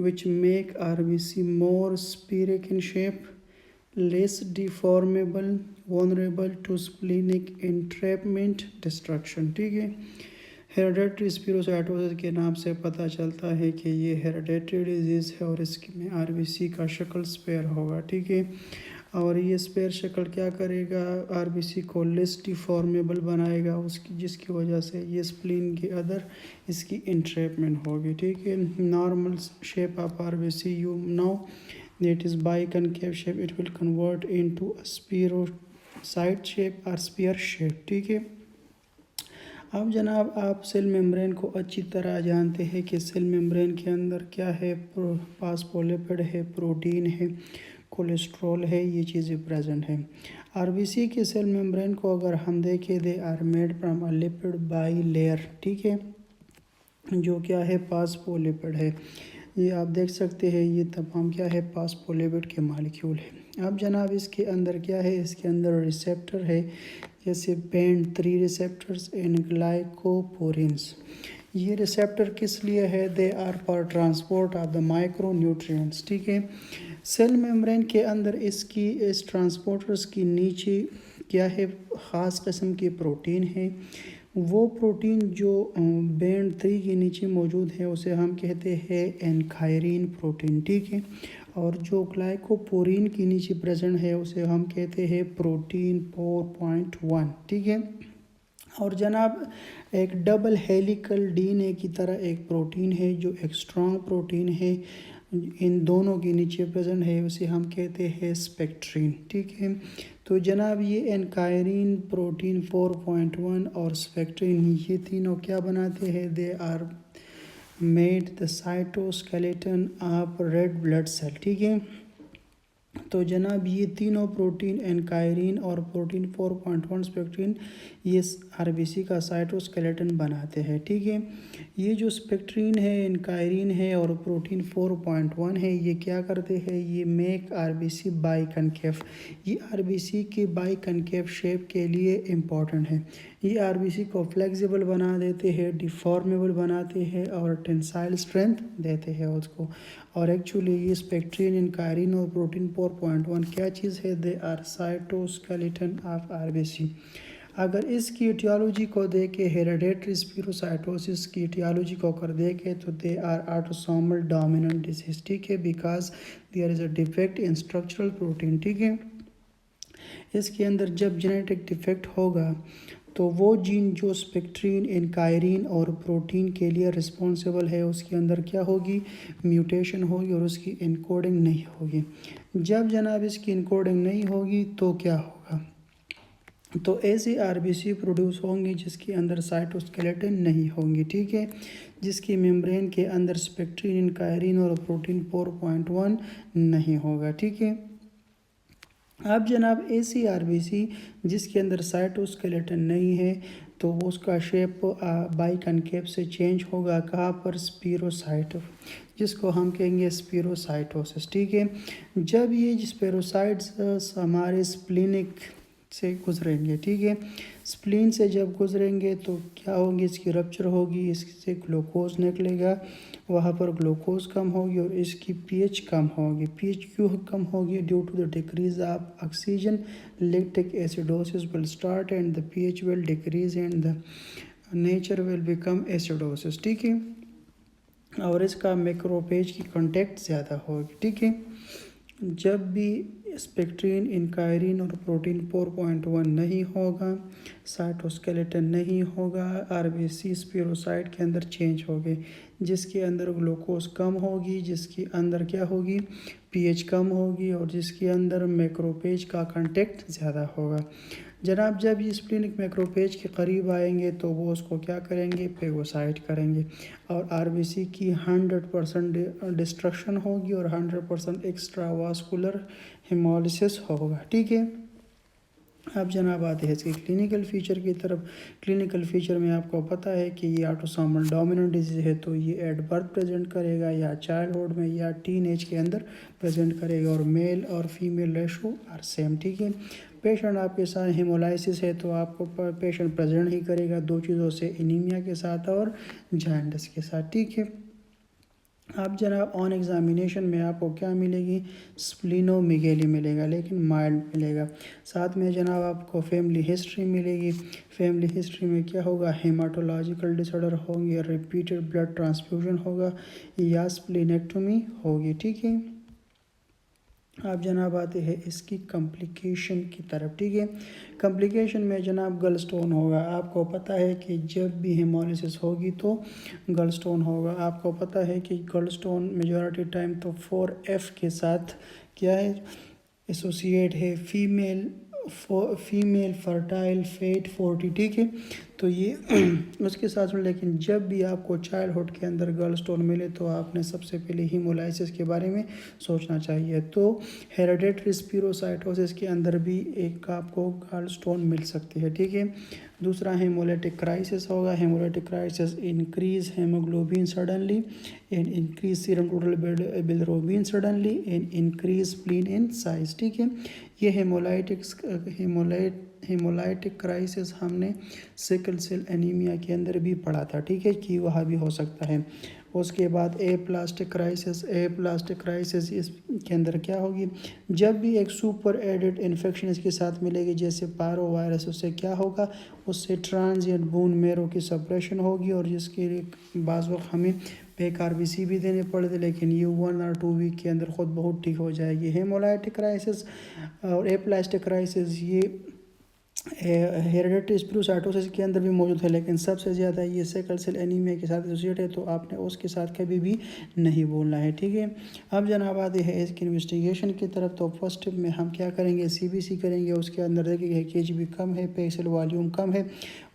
which make RBC more spheric in shape, less deformable, vulnerable to splenic entrapment, destruction. ठीक है, हेरिडेटरी स्पीरोसाइटोसिस के नाम से पता चलता है कि ये हेरिडेटरी डिजीज़ है और इसमें RBC का शक्ल स्पेयर होगा। ठीक है, और ये स्पेयर शक्ल क्या करेगा, RBC को लेस डिफॉर्मेबल बनाएगा, उसकी जिसकी वजह से ये स्प्लीन के अंदर इसकी एंट्रैपमेंट होगी। ठीक है, normal shape of RBC you know that is biconcave shape, it will convert into a spherocyte shape और स्पेयर शेप। ठीक है, अब जनाब आप सेल मेम्ब्रेन को अच्छी तरह जानते हैं कि सेल मेम्ब्रेन के अंदर क्या है, फॉस्फोलिपिड है, प्रोटीन है, कोलेस्ट्रॉल है, ये चीज़ें प्रेजेंट है। RBC के सेल मेम्ब्रेन को अगर हम देखें, they are made from a lipid bilayer है, जो क्या है, फॉस्फोलिपिड है। ये आप देख सकते हैं, ये तमाम क्या है, फॉस्फोलिपिड के मालिक्यूल है। अब जनाब इसके अंदर क्या है, इसके अंदर रिसेप्टर है, जैसे बैंड 3 रिसेप्टर्स एंड ग्लाइकोपोरिन्स। ये रिसेप्टर किस लिए है, they are for transport of the micronutrients. ठीक है, सेल मेम्ब्रेन के अंदर इसकी इस ट्रांसपोर्टर्स की नीचे क्या है, ख़ास किस्म की प्रोटीन है। वो प्रोटीन जो बैंड 3 के नीचे मौजूद है उसे हम कहते हैं एनकायरिन प्रोटीन। ठीक है, और जो ग्लाइकोपोरिन के नीचे प्रेजेंट है उसे हम कहते हैं प्रोटीन 4.1। ठीक है, और जनाब एक डबल हेलिकल डीएनए की तरह एक प्रोटीन है जो एक स्ट्रॉन्ग प्रोटीन है, इन दोनों के नीचे प्रेजेंट है, उसे हम कहते हैं स्पेक्ट्रीन। ठीक है, तो जनाब ये एनकायरिन प्रोटीन 4.1 और स्पेक्ट्रीन ये तीनों क्या बनाते हैं, they are made the cytoskeleton of red blood cell. ठीक है, तो जनाब ये तीनों प्रोटीन एनकायरिन और प्रोटीन 4.1 स्पेक्ट्रीन ये आरबीसी का साइटोस्केलेटन बनाते हैं। ठीक है, ये जो स्पेक्ट्रीन है, एनकायरिन है और प्रोटीन 4.1 है, ये क्या करते हैं, ये मेक आरबीसी बाई कनकेव, ये आरबीसी के बाई कनकेव शेप के लिए इम्पॉर्टेंट है। ये आरबीसी को फ्लेक्सिबल बना देते हैं, डिफॉर्मेबल बनाते हैं और टेंसाइल स्ट्रेंथ देते हैं उसको। और एक्चुअली ये स्पेक्ट्रीन, एनकायरिन और प्रोटीन 4.1 क्या चीज़ है, they are cytoskeleton of RBC. अगर इसकी इटियोलॉजी को देखें, हेरिडेटरी स्पीरोसाइटोसिस की इटियोलॉजी को कर देखें तो they are autosomal dominant disease. ठीक है, because there is a defect in structural protein. ठीक है, इसके अंदर जब जेनेटिक डिफेक्ट होगा तो वो जीन जो स्पेक्ट्रीन, एनकायरिन और प्रोटीन के लिए रिस्पॉन्सिबल है उसके अंदर क्या होगी, म्यूटेशन होगी और उसकी इनकोडिंग नहीं होगी। जब जनाब इसकी इनकोडिंग नहीं होगी तो क्या होगा, तो ऐसे आरबीसी प्रोड्यूस होंगे जिसके अंदर साइटोस्केलेटन नहीं होंगी। ठीक है, जिसकी मेम्ब्रेन के अंदर स्पेक्ट्रीन, एनकायरिन और प्रोटीन 4.1 नहीं होगा। ठीक है, अब जनाब ऐसी आरबीसी जिसके अंदर साइटोस्केलेटन नहीं है तो वो उसका शेप बाई कनकेव से चेंज होगा, कहाँ पर, स्पीरोसाइट, जिसको हम कहेंगे स्पीरोसाइटोसिस। ठीक है, जब ये स्पेरोसाइट्स हमारे स्प्लिनिक से गुजरेंगे, ठीक है, स्प्लीन से जब गुजरेंगे तो क्या होगी, इसकी रप्चर होगी, इससे ग्लूकोज निकलेगा, वहाँ पर ग्लूकोज कम होगी और इसकी पीएच कम होगी। पीएच क्यों कम होगी, due to the decrease of oxygen, lactic acidosis will start and the pH will decrease and the nature will become acidosis. ठीक है, और इसका मैक्रोफेज की कॉन्टेक्ट ज़्यादा होगी। ठीक है, जब भी स्पेक्ट्रीन, एनकायरिन और प्रोटीन 4.1 नहीं होगा, साइटोस्केलेटन नहीं होगा, आरबीसी स्पीरोसाइट के अंदर चेंज होगी, जिसके अंदर ग्लूकोज कम होगी, जिसके अंदर क्या होगी, पीएच कम होगी और जिसके अंदर मैक्रोफेज का कांटेक्ट ज़्यादा होगा। जनाब जब ये स्प्लिनिक मैक्रोफेज के करीब आएंगे तो वो उसको क्या करेंगे, फेगोसाइट करेंगे और आरबीसी की 100% डिस्ट्रक्शन होगी और 100% एक्स्ट्रा वास्कुलर हेमोलिसिस होगा। ठीक है, अब जनाब आते हैं इसके क्लिनिकल फीचर की तरफ। क्लिनिकल फीचर में आपको पता है कि ये ऑटोसोमल डोमिनेंट डिजीज है, तो ये एट बर्थ प्रेजेंट करेगा या चाइल्डहुड में या टीन एज के अंदर प्रेजेंट करेगा और मेल और फीमेल रेशो आर सेम। ठीक है, पेशेंट आपके साथ हेमोलाइसिस है तो आपको पेशेंट प्रेजेंट ही करेगा दो चीज़ों से, एनीमिया के साथ और जॉन्डिस के साथ। ठीक है, अब जनाब ऑन एग्ज़ामिनेशन में आपको क्या मिलेगी, स्प्लिनोमेगेली मिलेगा लेकिन माइल्ड मिलेगा। साथ में जनाब आपको फैमिली हिस्ट्री मिलेगी। फैमिली हिस्ट्री में क्या होगा, हेमाटोलॉजिकल डिसऑर्डर होंगे, रिपीटेड ब्लड ट्रांसफ्यूजन होगा या स्प्लिनेक्टोमी होगी। ठीक है, अब जनाब आते हैं इसकी कॉम्प्लिकेशन की तरफ। ठीक है, कॉम्प्लिकेशन में जनाब गल स्टोन होगा। आपको पता है कि जब भी हेमोलिसिस होगी तो गल स्टोन होगा। आपको पता है कि गल स्टोन मेजॉरिटी टाइम तो 4F के साथ क्या है, एसोसिएट है, फीमेल फर्टाइल फेट 40। ठीक है, तो ये उसके साथ में, लेकिन जब भी आपको चाइल्डहुड के अंदर गर्ल स्टोन मिले तो आपने सबसे पहले हीमोलाइसिस के बारे में सोचना चाहिए। तो हेरिडेटरी स्पीरोसाइटोसिस के अंदर भी एक आपको गर्ल स्टोन मिल सकती है। ठीक है, दूसरा हेमोलिटिक क्राइसिस होगा। Haemolytic crisis increase haemoglobin suddenly and increase serum total bilirubin suddenly and increase spleen in size. ठीक है, ये हेमोलाइटिक क्राइसिस हमने सिकल सेल एनीमिया के अंदर भी पढ़ा था। ठीक है, कि वहाँ भी हो सकता है। उसके बाद एप्लास्टिक क्राइसिस इसके अंदर क्या होगी, जब भी एक सुपर एडेड इन्फेक्शन इसके साथ मिलेगी जैसे पायरो वायरस, उससे क्या होगा, उससे ट्रांजिएंट बोन मेरो की सप्रेशन होगी और जिसके लिए बाज़ वक्त हमें पेक आरबीसी भी देने पड़ते, लेकिन ये 1 और 2 वीक के अंदर ख़ुद बहुत ठीक हो जाएगी। हेमोलाइटिक क्राइसिस और एप्लास्टिक क्राइसिस ये हेरिडेटरी स्पिरोसाइटोसिस के अंदर भी मौजूद है, लेकिन सबसे ज़्यादा ये सिकल सेल एनीमिया के साथ एसोसिएट है, तो आपने उसके साथ कभी भी नहीं बोलना है, ठीक है। अब जनाब आते हैं इसकी इन्वेस्टिगेशन की तरफ। तो फर्स्ट स्टेप में हम क्या करेंगे, सीबीसी करेंगे। उसके अंदर देखेंगे केजीबी कम है, पेक्सल वॉल्यूम कम है।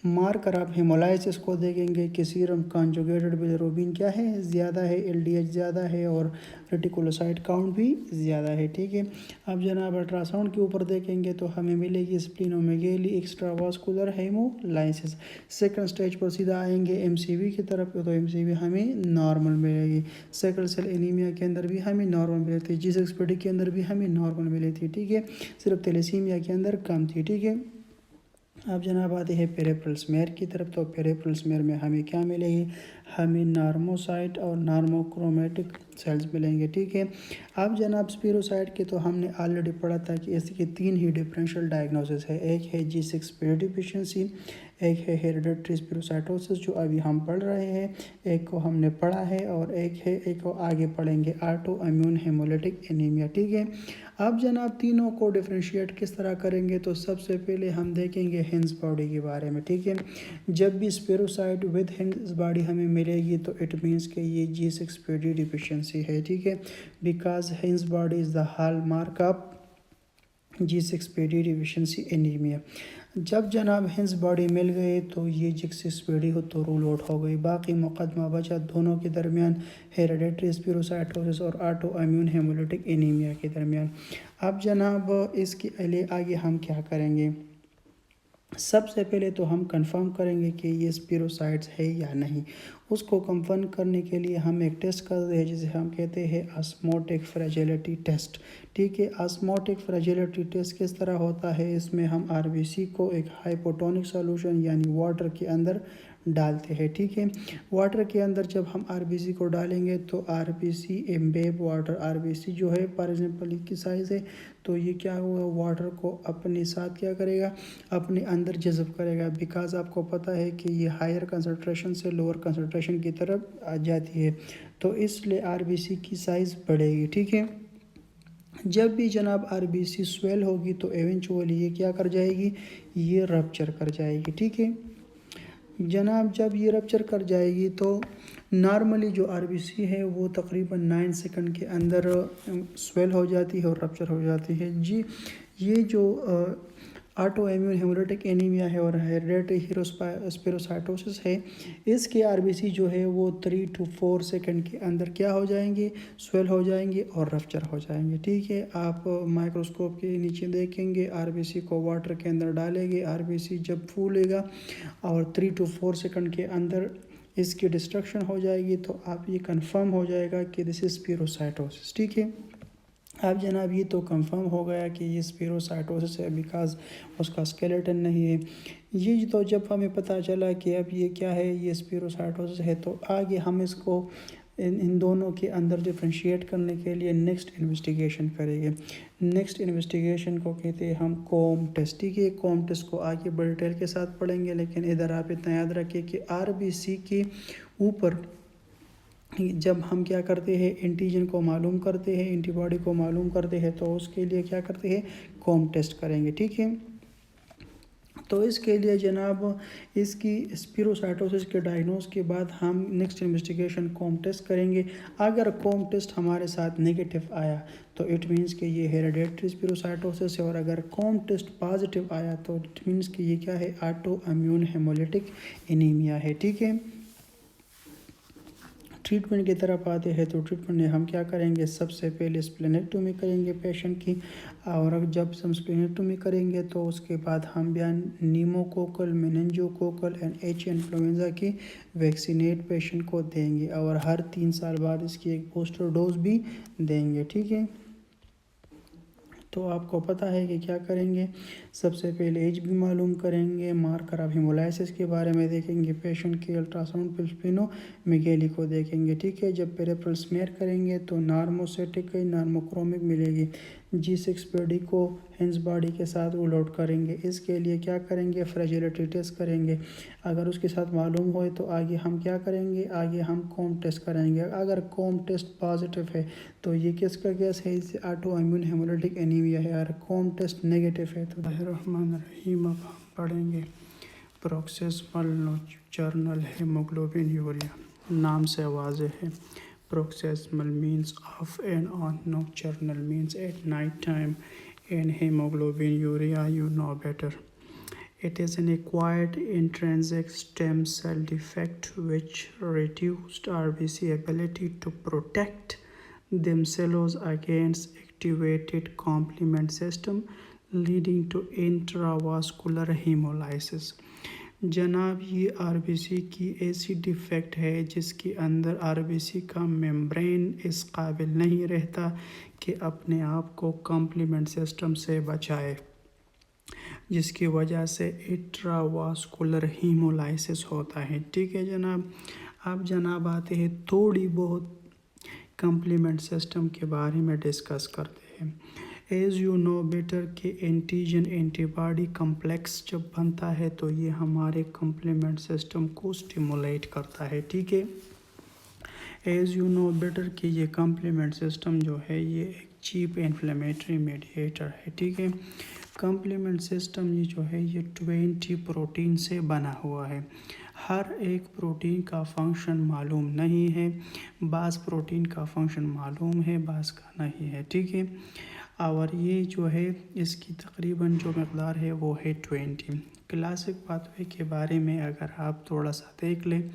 मार्कर आप हेमोलाइसिस को देखेंगे कि सीरम कॉन्जुगेटेड बिलिरुबिन क्या है, ज़्यादा है, एलडीएच ज़्यादा है और रेटिकुलोसाइट काउंट भी ज़्यादा है, ठीक है। अब जनाब अल्ट्रासाउंड के ऊपर देखेंगे तो हमें मिलेगी स्प्लीनोमेगेली एक्स्ट्रावास्कुलर हेमोलाइसिस। सेकंड स्टेज पर सीधा आएंगे एमसीवी की तरफ, तो एमसीवी हमें नॉर्मल मिलेगी। सिकल सेल एनीमिया के अंदर भी हमें नॉर्मल मिली थी, G6PD के अंदर भी हमें नॉर्मल मिली थी, ठीक है। सिर्फ थैलेसीमिया के अंदर कम थी, ठीक है। अब जनाब आते हैं पेरिफेरल स्मेयर की तरफ। तो पेरिफेरल स्मेयर में हमें क्या मिलेगी, हमें नॉर्मोसाइट और नॉर्मोक्रोमेटिक सेल्स मिलेंगे, ठीक है। अब जनाब स्पिरोसाइट के तो हमने ऑलरेडी पढ़ा था कि इसके 3 ही डिफरेंशियल डायग्नोसिस है। एक है G6PD डिफिशिएंसी, एक है हेरिडेटरी स्पिरोसाइटोसिस जो अभी हम पढ़ रहे हैं, एक को हमने पढ़ा है, और एक को आगे पढ़ेंगे ऑटो इम्यून हेमोलिटिक एनीमिया, ठीक है। अब जनाब तीनों को डिफ्रेंशिएट किस तरह करेंगे, तो सबसे पहले हम देखेंगे हिंज बॉडी के बारे में, ठीक है। जब भी स्पिरोसाइट विद हिंज बॉडी हमें मिलेगी तो इट मीन्स कि ये G6PD डिफिशिएंसी है, ठीक है। Because hinge body is the hall mark of G6PD deficiency anaemia. जब जनाब हिंस बॉडी मिल गई तो ये G6PD हो तो रूल आउट हो गई। बाकी मुकदमा बचा दोनों के दरमियान, हेरिडेटरी स्पिरोसाइटोसिस और ऑटो इम्यून हेमोलिटिक एनीमिया के दरमियान। अब जनाब इसके लिए आगे हम क्या करेंगे, सबसे पहले तो हम कंफर्म करेंगे कि ये स्पिरोसाइट्स है या नहीं। उसको कंफर्म करने के लिए हम एक टेस्ट करते हैं जिसे हम कहते हैं ऑस्मोटिक फ्रेजिलिटी टेस्ट, ठीक है। ऑस्मोटिक फ्रेजिलिटी टेस्ट किस तरह होता है, इसमें हम आरबीसी को एक हाइपोटोनिक सॉल्यूशन यानी वाटर के अंदर डालते हैं, ठीक है। वाटर के अंदर जब हम आरबीसी को डालेंगे तो आरबीसी एम्बेब वाटर, आरबीसी जो है फॉर एग्जांपल की साइज़ है, तो ये क्या हुआ, वाटर को अपने साथ क्या करेगा, अपने अंदर जज़ब करेगा। बिकॉज आपको पता है कि ये हायर कंसंट्रेशन से लोअर कंसंट्रेशन की तरफ आ जाती है, तो इसलिए आरबीसी की साइज़ बढ़ेगी, ठीक है। जब भी जनाब आरबीसी स्वेल होगी तो एवेंचुअली ये क्या कर जाएगी, ये रप्चर कर जाएगी, ठीक है जनाब। जब ये रप्चर कर जाएगी तो नॉर्मली जो आरबीसी है वो तकरीबन 9 सेकंड के अंदर स्वेल हो जाती है और रप्चर हो जाती है जी। ये जो ऑटो इम्यून हेमोलिटिक एनीमिया है और हेरिडेटरी स्पिरोसाइटोसिस है, इसके आरबीसी जो है वो 3 to 4 सेकंड के अंदर क्या हो जाएंगे, स्वेल हो जाएंगे और रप्चर हो जाएंगे, ठीक है। आप माइक्रोस्कोप के नीचे देखेंगे, आरबीसी को वाटर के अंदर डालेंगे, आरबीसी जब फूलेगा और 3 to 4 सेकंड के अंदर इसकी डिस्ट्रक्शन हो जाएगी, तो आप ये कंफर्म हो जाएगा कि दिस इज़ स्पिरोसाइटोसिस, ठीक है। अब जनाब ये तो कंफर्म हो गया कि ये स्पिरोसाइटोसिस है, बिकॉज उसका स्केलेटन नहीं है। ये तो जब हमें पता चला कि अब ये क्या है, ये स्पिरोसाइटोसिस है, तो आगे हम इसको इन दोनों के अंदर डिफ्रेंशिएट करने के लिए नेक्स्ट इन्वेस्टिगेशन करेंगे। नेक्स्ट इन्वेस्टिगेशन को कहते हैं हम कॉम टेस्ट, ठीक है। कॉम टेस्ट को आगे बड़े डिटेल के साथ पढ़ेंगे, लेकिन इधर आप इतना याद रखिए कि आरबीसी के ऊपर जब हम क्या करते हैं, एंटीजन को मालूम करते हैं, एंटीबॉडी को मालूम करते हैं, तो उसके लिए क्या करते हैं, कॉम टेस्ट करेंगे, ठीक है। तो इसके लिए जनाब इसकी स्पिरोसाइटोसिस के डायग्नोस के बाद हम नेक्स्ट इन्वेस्टिगेशन कॉम टेस्ट करेंगे। अगर कॉम टेस्ट हमारे साथ नेगेटिव आया तो इट मीन्स कि ये हेरिडेटरी स्पिरोसाइटोसिस है, और अगर कॉम टेस्ट पॉजिटिव आया तो इट मीन्स कि ये क्या है, ऑटो इम्यून हेमोलिटिक एनीमिया है, ठीक है। ट्रीटमेंट की तरफ आते हैं तो ट्रीटमेंट में हम क्या करेंगे, सबसे पहले स्प्लेनेक्टोमी करेंगे पेशेंट की, और जब हम स्प्लेनेक्टोमी करेंगे तो उसके बाद हम बयान नीमोकोकल, मेनिंजोकोकल एंड एच इन्फ्लुएंजा की वैक्सीनेट पेशेंट को देंगे, और हर 3 साल बाद इसकी एक बूस्टर डोज भी देंगे, ठीक है। तो आपको पता है कि क्या करेंगे, सबसे पहले एज भी मालूम करेंगे, मार्कर ऑफ हेमोलाइसिस के बारे में देखेंगे, पेशेंट की अल्ट्रासाउंड स्प्लेनोमेगेली को देखेंगे, ठीक है। जब पेरिफेरल स्मेयर करेंगे तो नॉर्मोसेटिक नॉर्मोक्रोमिक मिलेगी। G6 बॉडी को हिंज बॉडी के साथ वो लोड करेंगे। इसके लिए क्या करेंगे, फ्रेजिलिटी टेस्ट करेंगे। अगर उसके साथ मालूम हो तो आगे हम क्या करेंगे, आगे हम कॉम टेस्ट करेंगे। अगर कॉम टेस्ट पॉजिटिव है तो ये किसका केस है, इसे ऑटो इम्यून हेमोलिटिक एनीमिया है। अगर कॉम टेस्ट नेगेटिव है तो रहमान रहीम अब हम पढ़ेंगे प्रोक्सेसमल नॉक्टर्नल हेमोग्लोबिन यूरिया। नाम से वाज़ेह है, paroxysmal means off and on, nocturnal means at night time, and hemoglobin urea you know better. It is an acquired intrinsic stem cell defect which reduced RBC ability to protect themselves against activated complement system, leading to intravascular hemolysis. जनाब ये RBC की ऐसी defect है जिसके अंदर RBC का membrane इस काबिल नहीं रहता कि अपने आप को कॉम्प्लीमेंट सिस्टम से बचाए, जिसकी वजह से इंट्रावास्कुलर हीमोलाइसिस होता है। ठीक है जनाब। अब जनाब आते हैं थोड़ी बहुत कॉम्प्लीमेंट सिस्टम के बारे में डिस्कस करते हैं। एज़ यू नो बेटर के एंटीजन एंटीबॉडी कम्प्लेक्स जब बनता है तो ये हमारे कॉम्प्लीमेंट सिस्टम को स्टिमुलेट करता है। ठीक है। एज़ यू नो बेटर कि ये कॉम्प्लीमेंट सिस्टम जो है ये एक चीप इन्फ्लेमेटरी मीडिएटर है। ठीक है। कॉम्प्लीमेंट सिस्टम ये जो है ये 20 प्रोटीन से बना हुआ है। हर एक प्रोटीन का फंक्शन मालूम नहीं है, बाज़ प्रोटीन का फंक्शन मालूम है, बाज़ का नहीं है। ठीक है। और ये जो है इसकी तकरीबन जो मकदार है वो है 20। क्लासिक पाथवे के बारे में अगर आप थोड़ा सा देख लें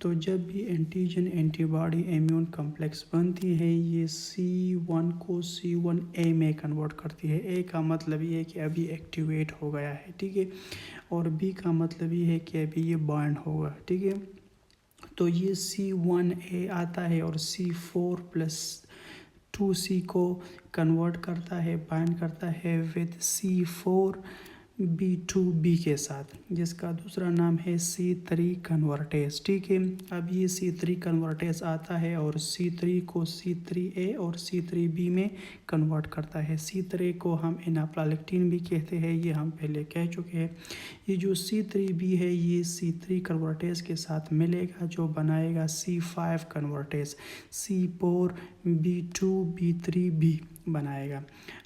तो जब भी एंटीजन एंटीबॉडी इम्यून कम्प्लेक्स बनती है ये C1 को C1A में कन्वर्ट करती है। ए का मतलब ये है कि अभी एक्टिवेट हो गया है। ठीक है। और बी का मतलब ये है कि अभी ये बाइंड होगा। ठीक है। तो ये C1A आता है और C4+2C को कन्वर्ट करता है, बाइंड करता है विद C4B2B के साथ, जिसका दूसरा नाम है C3 कन्वर्टेज। ठीक है। अब ये C3 कन्वर्टेज आता है और C3 को C3A और C3B में कन्वर्ट करता है। C3 को हम एनाप्लालेक्टिन भी कहते हैं, ये हम पहले कह चुके हैं। ये जो C3B है ये C3 कन्वर्टेज के साथ मिलेगा जो बनाएगा C5 कन्वर्टेज, C4B2B3B बनाएगा।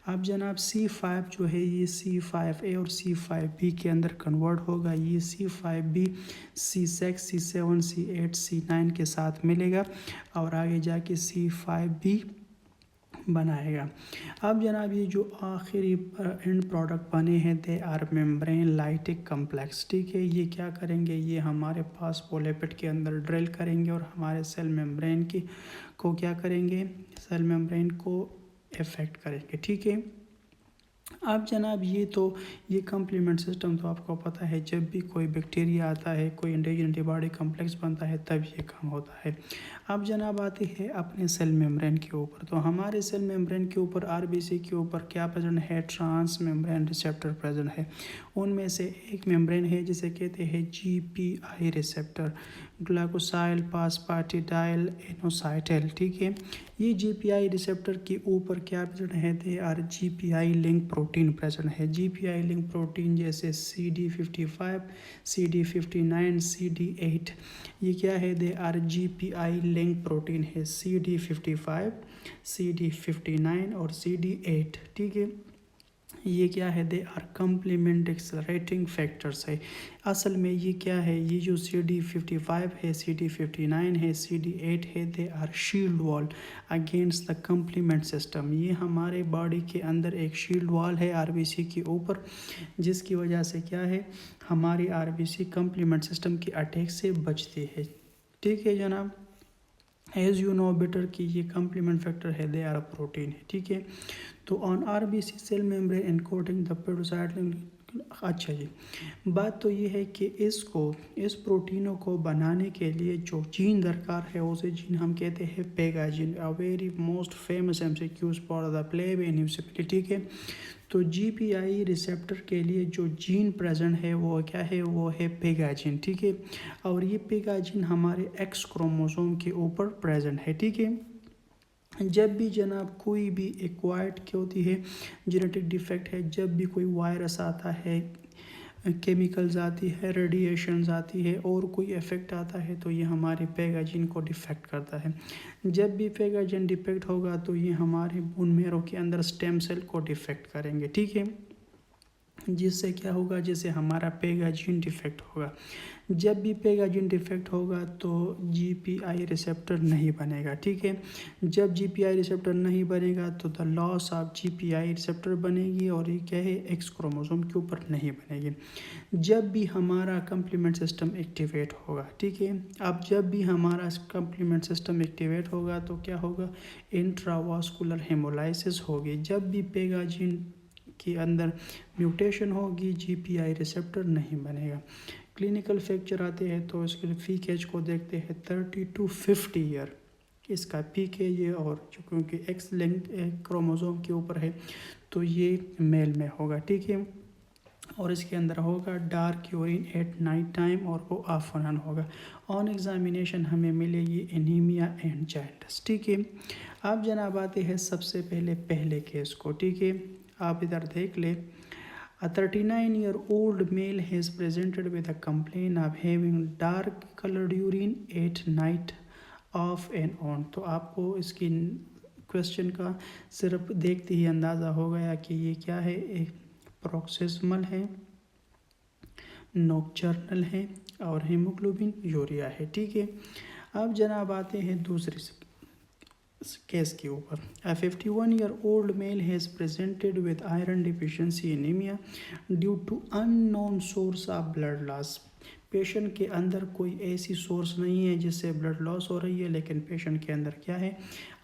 अब जनाब C5 जो है ये C5A और C5B के अंदर कन्वर्ट होगा। ये C5B C6 C7 C8 C9 के साथ मिलेगा और आगे जाके C5B बनाएगा। अब जनाब ये जो आखिरी एंड प्रोडक्ट बने हैं they are membrane lytic complex. ठीक है। ये क्या करेंगे, ये हमारे पास पोलिपिड के अंदर ड्रिल करेंगे और हमारे सेल मेम्ब्रेन की को क्या करेंगे, सेल मेम्ब्रेन को इफ़ेक्ट करेंगे। ठीक है। अब जनाब ये कॉम्प्लीमेंट सिस्टम तो आपको पता है, जब भी कोई बैक्टीरिया आता है, कोई एंटीजन एंटीबॉडी कम्प्लेक्स बनता है तब ये काम होता है। अब जनाब आती है अपने सेल मेम्ब्रेन के ऊपर। तो हमारे सेल मेम्ब्रेन के ऊपर आरबीसी के ऊपर क्या प्रेजेंट है, ट्रांस मेम्ब्रेन रिसेप्टर प्रेजेंट है। उनमें से एक मेम्ब्रेन है जिसे कहते हैं GPI रिसेप्टर, ग्लाइकोसाइल फास्फेटिडाइल इनोसाइटेल। ठीक है। ये GPI रिसेप्टर के ऊपर क्या प्रेजेंट है, they are GPI link protein present है। GPI लिंक प्रोटीन जैसे CD55 CD59 CD8 ये क्या है, they are GPI link protein है, CD55 CD59 और CD8। ठीक है। ये क्या है, they are complement accelerating factors है। असल में ये क्या है, ये जो CD55 है, CD59 है, CD8 है, they are shield wall against the complement system. ये हमारे बॉडी के अंदर एक शील्ड वॉल है आरबीसी के ऊपर, जिसकी वजह से क्या है, हमारी आरबीसी कम्प्लीमेंट सिस्टम के अटैक से बचती है। ठीक है जनाब। एज़ यू नो बेटर कि ये कम्प्लीमेंट फैक्टर है, दे आर प्रोटीन है। ठीक है। तो on RBC cell membrane encoding the peptide. अच्छा जी, बात तो ये है कि इस प्रोटीनों को बनाने के लिए जो जीन दरकार है उसे जीन हम कहते हैं पेगाजीन। A very most famous MCQs for the PLAB in usability. ठीक है। तो GPI रिसेप्टर के लिए जो जीन प्रेजेंट है वो क्या है, वो है पेगाजीन। ठीक है। और ये पेगाजीन हमारे X क्रोमोसोम के ऊपर प्रेजेंट है। ठीक है। जब भी जनाब कोई भी एक्वायर्ड क्या होती है जेनेटिक डिफेक्ट है, जब भी कोई वायरस आता है, केमिकल्स आती है, रेडिएशंस आती है और कोई इफ़ेक्ट आता है तो ये हमारे पेगा जीन को डिफेक्ट करता है। जब भी पेगा जीन डिफेक्ट होगा तो ये हमारे बोन मैरो के अंदर स्टेम सेल को डिफेक्ट करेंगे, ठीक है। जिससे क्या होगा, जैसे हमारा पेगा जीन डिफेक्ट होगा। जब भी पेगा जीन डिफेक्ट होगा तो जीपीआई रिसेप्टर नहीं बनेगा, ठीक है। जब जीपीआई रिसेप्टर नहीं बनेगा तो the loss of GPI receptor बनेगी और ये क्या है, एक्स क्रोमोसोम के ऊपर नहीं बनेगी। जब भी हमारा कंप्लीमेंट सिस्टम एक्टिवेट होगा, ठीक है। अब जब भी हमारा कंप्लीमेंट सिस्टम एक्टिवेट होगा तो क्या होगा, इंट्रावास्कुलर हेमोलाइसिस होगी। जब भी पेगा जीन के अंदर म्यूटेशन होगी जीपीआई रिसेप्टर नहीं बनेगा। क्लिनिकल फ्रैक्चर आते हैं तो इसके पीक एज को देखते हैं 30 to 50 ईयर इसका पीक एज है, और जो क्योंकि एक्स लिंक क्रोमोसोम के ऊपर है तो ये मेल में होगा, ठीक है। और इसके अंदर होगा dark urine at night time और वो आफ्टरनून होगा। ऑन एग्जामिनेशन हमें मिलेगी एनीमिया एंड जाइंटिस, ठीक है। आप जनाब आते हैं सबसे पहले केस को, ठीक है। आप इधर देख ले, a 39-year-old male has presented with a complaint of having dark colored urine at night off and on। तो आपको इसकी क्वेश्चन का सिर्फ देखते ही अंदाज़ा हो गया कि ये क्या है, एक प्रोक्सिस्मल है, नॉकचर्नल है और हीमोग्लोबिन यूरिया है, ठीक है। अब जनाब आते हैं दूसरी केस के ऊपर। A 51-year-old male has presented with iron deficiency anemia due to unknown source of blood loss। Patient के अंदर कोई ऐसी सोर्स नहीं है जिससे ब्लड लॉस हो रही है, लेकिन पेशेंट के अंदर क्या है,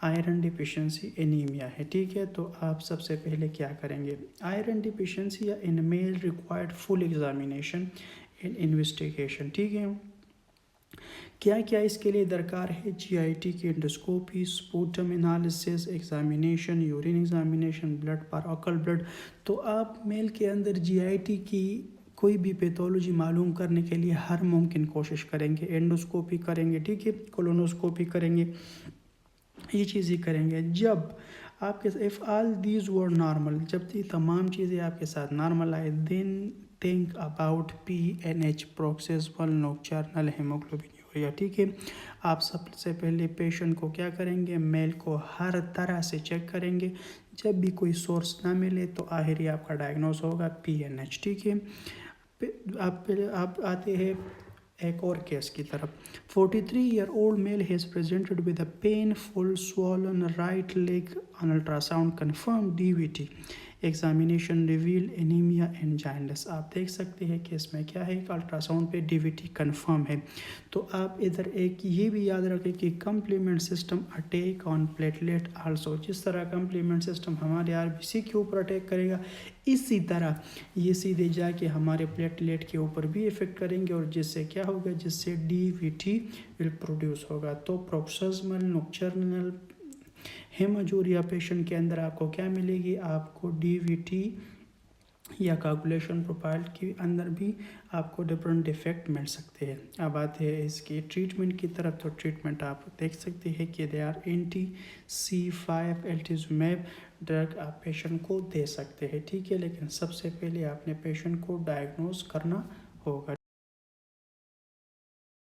आयरन डिफिशिएंसी एनीमिया है, ठीक है। तो आप सबसे पहले क्या करेंगे, आयरन डिफिशिएंसी या in male required full examination and investigation, ठीक है। क्या क्या इसके लिए दरकार है, जीआईटी की endoscopy, sputum analysis, examination, urine examination, blood पैराकल ब्लड। तो आप मेल के अंदर जीआईटी की कोई भी पैथोलॉजी मालूम करने के लिए हर मुमकिन कोशिश करेंगे, एंडोस्कोपी करेंगे, ठीक है, कोलोनोस्कोपी करेंगे, ये चीज़ें करेंगे। जब आपके if all these were normal, जब ये तमाम चीज़ें आपके साथ नॉर्मल आए, then think about PNH paroxysmal nocturnal haemoglobinuria, ठीक है। आप सबसे पहले पेशेंट को क्या करेंगे, मेल को हर तरह से चेक करेंगे। जब भी कोई सोर्स ना मिले तो आखिरी आपका डायग्नोस होगा PNH, ठीक है। आप आते हैं एक और केस की तरफ। 43-year-old male has presented with a painful swollen right leg on ultrasound confirmed DVT। Examination reveal anaemia and jaundice. आप देख सकते हैं कि इसमें क्या है, अल्ट्रासाउंड पे DVT कंफर्म है। तो आप इधर एक ये भी याद रखें कि complement system attack on platelet also. जिस तरह कंप्लीमेंट सिस्टम हमारे RBC के ऊपर अटैक करेगा, इसी तरह ये सीधे जाके हमारे प्लेटलेट के ऊपर भी इफेक्ट करेंगे, और जिससे क्या होगा, जिससे DVT विल प्रोड्यूस होगा। तो प्रोक्सिस्मल नॉकचर्नल हेमोजूरिया पेशेंट के अंदर आपको क्या मिलेगी, आपको DVT या कोगुलेशन प्रोफाइल के अंदर भी आपको डिफरेंट डिफेक्ट मिल सकते हैं। अब आते हैं इसकी ट्रीटमेंट की तरफ। तो ट्रीटमेंट आप देख सकते हैं कि दे आर anti-C5 अल्टीज़ुमैब ड्रग आप पेशेंट को दे सकते हैं, ठीक है। लेकिन सबसे पहले आपने पेशेंट को डायग्नोज करना होगा।